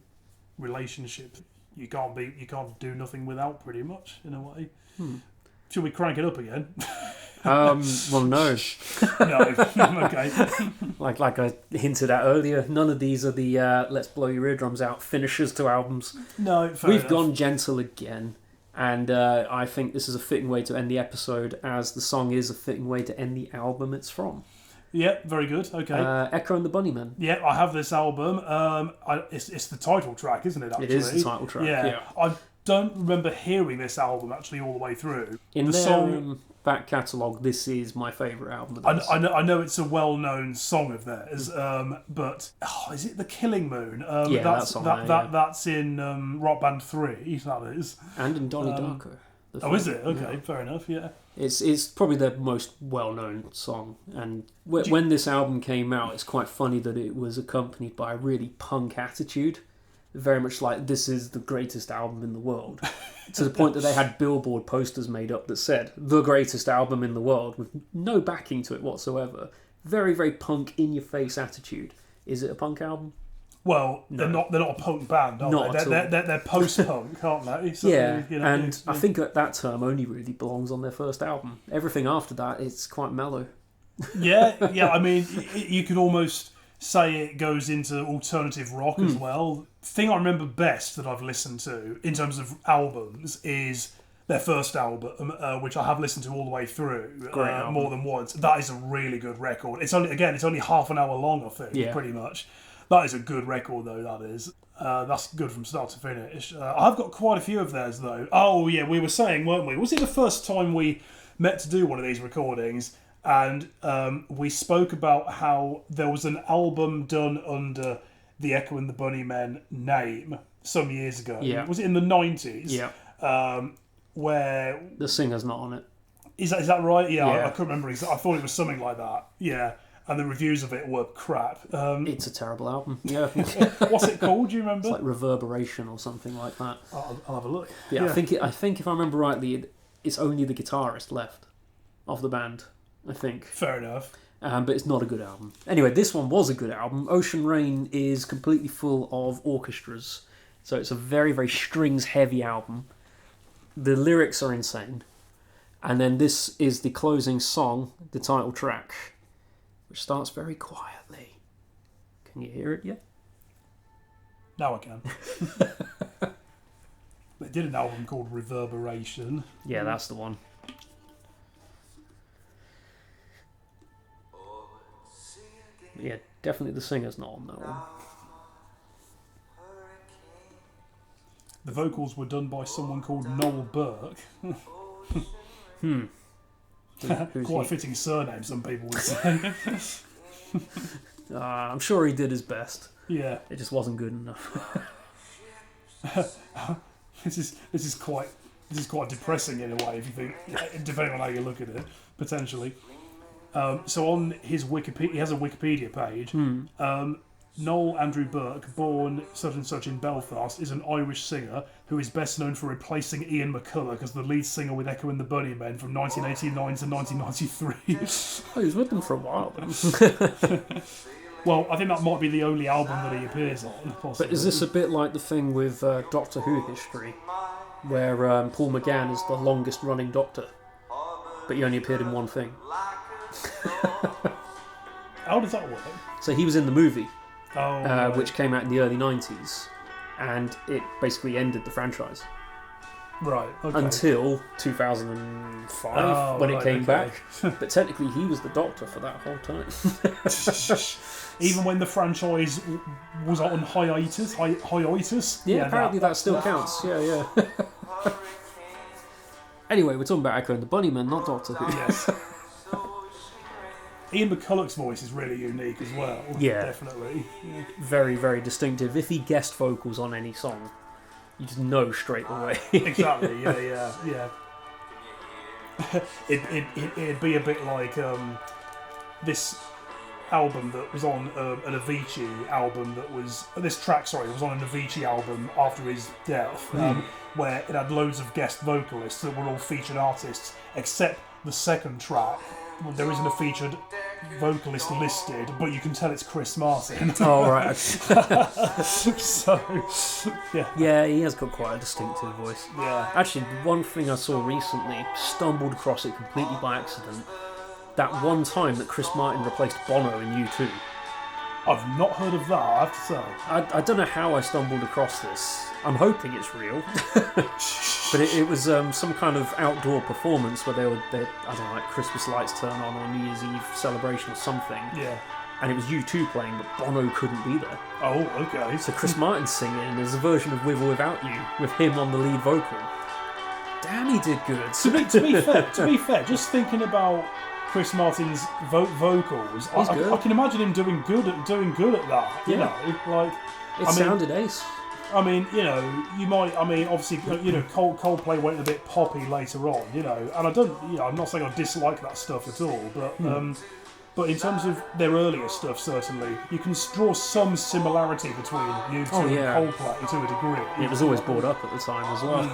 B: relationship you can't do nothing without, pretty much, in a way. Should we crank it up again?
A: Well, no.
B: No, okay.
A: Like I hinted at earlier, none of these are the let's blow your eardrums out finishers to albums.
B: No, fair
A: We've
B: enough.
A: gone gentle again, and I think this is a fitting way to end the episode, as the song is a fitting way to end the album it's from.
B: Yeah, very good. Okay.
A: Echo and the Bunnymen.
B: Yeah, I have this album. It's the title track, isn't it? Actually,
A: It is the title track. Yeah.
B: I don't remember hearing this album actually all the way through.
A: In
B: the
A: their
B: song,
A: back catalogue, this is my favourite album of
B: I
A: theirs.
B: know it's a well-known song of theirs, but is it The Killing Moon?
A: Yeah,
B: that's
A: that song,
B: that's in Rock Band 3. That is.
A: And in Donnie Darko. the
B: Oh, is
A: film.
B: it? Okay, fair enough. Yeah.
A: It's probably their most well-known song, and when this album came out, it's quite funny that it was accompanied by a really punk attitude, very much like this is the greatest album in the world, to the point that they had billboard posters made up that said the greatest album in the world with no backing to it whatsoever. Very, very punk, in-your-face attitude. Is it a punk album?
B: Well, they're not a punk band, are
A: Not
B: they?
A: at all.
B: They're post-punk, aren't they? So,
A: Yeah,
B: you know,
A: and I think that term only really belongs on their first album. Everything after that, it's quite mellow.
B: yeah. I mean, you could almost say it goes into alternative rock as well. Thing I remember best that I've listened to in terms of albums is their first album, which I have listened to all the way through more than once. That is a really good record. It's only half an hour long, I think, pretty much. That is a good record, though, that is. That's good from start to finish. I've got quite a few of theirs, though. Oh, yeah, we were saying, weren't we? Was it the first time we met to do one of these recordings? And we spoke about how there was an album done under the Echo and the Bunnymen name some years ago.
A: Yeah.
B: Was it in the 90s?
A: Yeah.
B: Where...
A: The singer's not on it.
B: Is that right? Yeah.
A: Yeah.
B: I couldn't remember exactly. I thought it was something like that. Yeah. And the reviews of it were crap.
A: It's a terrible album. Yeah.
B: What's it called? Do you remember?
A: It's like Reverberation or something like that.
B: I'll have a look.
A: Yeah, I think if I remember rightly, it's only the guitarist left of the band, I think.
B: Fair enough.
A: But it's not a good album. Anyway, this one was a good album. Ocean Rain is completely full of orchestras, so it's a very, very strings-heavy album. The lyrics are insane. And then this is the closing song, the title track, which starts very quietly. Can you hear it yet?
B: Now I can. They did an album called Reverberation.
A: Yeah, that's the one. Yeah, definitely the singer's not on that one.
B: The vocals were done by someone called Noel Burke.
A: Who's
B: Quite a
A: he?
B: fitting surname, some people would say.
A: I'm sure he did his best.
B: Yeah.
A: It just wasn't good enough.
B: This is quite depressing in a way, if you think, depending on how you look at it, potentially. So on his Wikipedia, he has a Wikipedia page. Noel Andrew Burke, born such and such in Belfast, is an Irish singer who is best known for replacing Ian McCulloch as the lead singer with Echo and the Bunnymen from 1989 to 1993.
A: Oh, he was with them for a while then.
B: Well, I think that might be the only album that he appears on, possibly.
A: But is this a bit like the thing with Doctor Who history, where Paul McGann is the longest running Doctor, but he only appeared in one thing?
B: How does that work?
A: So he was in the movie,
B: Right.
A: which came out in the early 90s, and it basically ended the franchise.
B: Right, okay.
A: Until 2005, when it came back. But technically he was the Doctor for that whole time.
B: Even when the franchise was on hiatus?
A: Yeah, apparently that still counts. Yeah. Anyway, we're talking about Echo and the Bunnymen, not Doctor Who.
B: Yes. Ian McCulloch's voice is really unique as well.
A: Yeah.
B: Definitely. Yeah.
A: Very, very distinctive. If he guest vocals on any song, you just know straight away.
B: Exactly, yeah. It'd be a bit like this album that was on an Avicii album was on an Avicii album after his death, where it had loads of guest vocalists that were all featured artists, except the second track. Well, there isn't a featured vocalist listed, but you can tell it's Chris Martin.
A: Oh, right.
B: So, yeah.
A: Yeah, he has got quite a distinctive voice.
B: Yeah.
A: Actually, one thing I saw recently, stumbled across it completely by accident, that one time that Chris Martin replaced Bono in U2.
B: I've not heard of that, I have to say.
A: I don't know how I stumbled across this. I'm hoping it's real. But it was some kind of outdoor performance where they I don't know, like Christmas lights turn on or New Year's Eve celebration or something.
B: Yeah.
A: And it was U2 playing, but Bono couldn't be there.
B: Oh, okay.
A: So Chris Martin's singing, and there's a version of With or Without You with him on the lead vocal. Damn, he did good.
B: To be fair, just thinking about Chris Martin's vocals, I can imagine him doing good at that. You know, like
A: Sounded ace.
B: I mean, you know, you might. I mean, obviously, you know, Coldplay went a bit poppy later on. You know, and I don't. You know, I'm not saying I dislike that stuff at all, but. But in terms of their earlier stuff, certainly, you can draw some similarity between U2 and Coldplay to a degree.
A: It was always brought up at the time as well.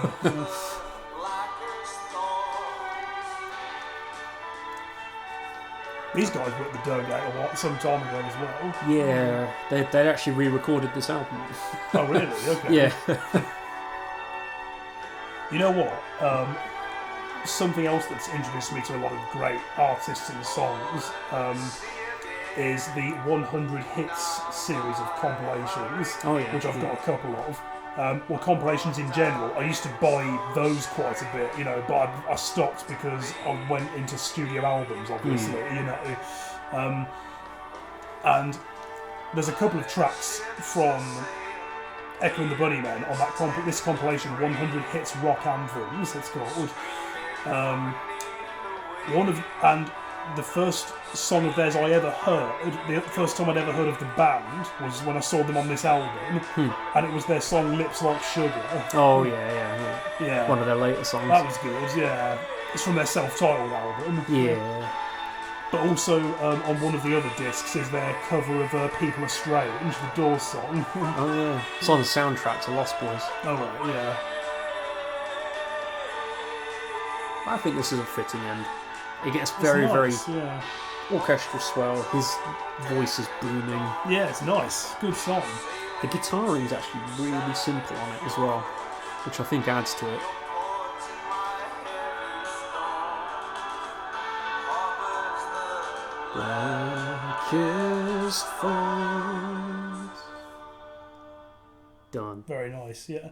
B: These guys were at the Dergate some time ago as well.
A: Yeah, they'd actually re-recorded this album.
B: Oh, really? Okay.
A: Yeah.
B: You know what? Something else that's introduced me to a lot of great artists and songs is the 100 Hits series of compilations, which I've got a couple of. Well, compilations in general. I used to buy those quite a bit, you know, but I stopped because I went into studio albums, obviously, you know. And there's a couple of tracks from Echo and the Bunnymen on that this compilation, 100 Hits Rock Anthems, it's called. And the first song of theirs I ever heard, the first time I'd ever heard of the band was when I saw them on this album, and it was their song Lips Like Sugar.
A: Oh, yeah. One of their later songs.
B: That was good, yeah. It's from their self-titled album.
A: Yeah.
B: But also, on one of the other discs is their cover of People Are Strange, the Doors song.
A: Oh, yeah. It's on the soundtrack to Lost Boys.
B: Oh, right, yeah.
A: I think this is a fitting end. It gets very orchestral swell. His voice is booming.
B: Yeah, it's nice. Good song.
A: The guitaring is actually really simple on it as well, which I think adds to it. Blackest falls. Done.
B: Very nice, yeah.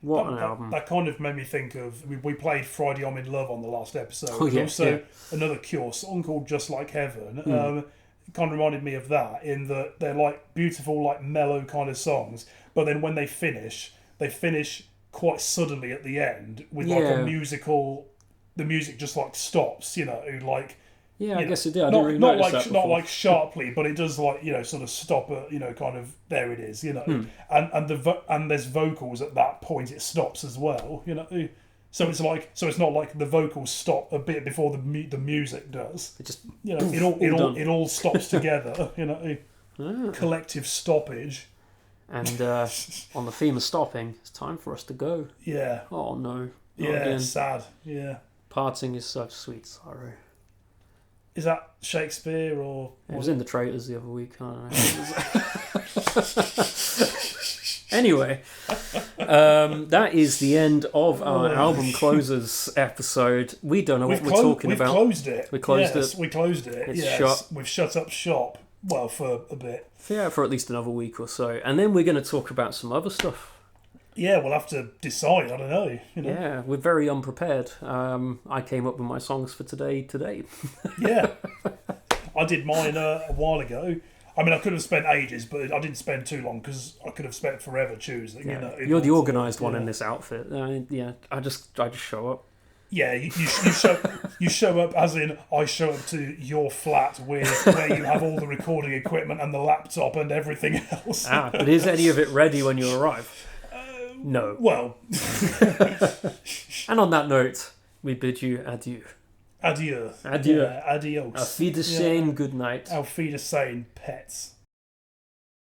A: What an album.
B: That kind of made me think of... We played Friday I'm in Love on the last episode.
A: Oh, yeah,
B: also, another Cure song called Just Like Heaven. It kind of reminded me of that, in that they're like beautiful, like mellow kind of songs. But then when they finish quite suddenly at the end with like a musical... The music just like stops, you know, like...
A: Yeah, I guess it did. I didn't really notice that before.
B: Not like sharply, but it does like, you know, sort of stop at, you know, kind of there it is, you know, and there's vocals at that point. It stops as well, you know. So it's not like the vocals stop a bit before the music does.
A: It just,
B: you know, it all stops together, you know. Collective stoppage.
A: And on the theme of stopping, it's time for us to go.
B: Yeah.
A: Oh no.
B: Yeah,
A: again.
B: sad. Yeah.
A: Parting is such sweet sorrow.
B: Is that Shakespeare or...
A: It was in the Traitors the other week. I don't know. Anyway, that is the end of our album closers episode. We don't know what we're talking about.
B: We've closed it.
A: We closed it.
B: We closed it.
A: It's shut.
B: We've shut up shop. Well, for a bit.
A: Yeah, for at least another week or so. And then we're going to talk about some other stuff.
B: Yeah, we'll have to decide. I don't know. You know?
A: Yeah, we're very unprepared. I came up with my songs for today.
B: Yeah. I did mine a while ago. I mean, I could have spent ages, but I didn't spend too long because I could have spent forever choosing.
A: Yeah.
B: You know,
A: You're the organised one in this outfit. Yeah, I just show up.
B: Yeah, you show up as in I show up to your flat with where you have all the recording equipment and the laptop and everything else.
A: But is any of it ready when you arrive? No.
B: Well,
A: And on that note, we bid you adieu.
B: adieu.
A: Adieu.
B: Yeah, adios.
A: Auf Wiedersehen, good night.
B: Auf Wiedersehen, pets.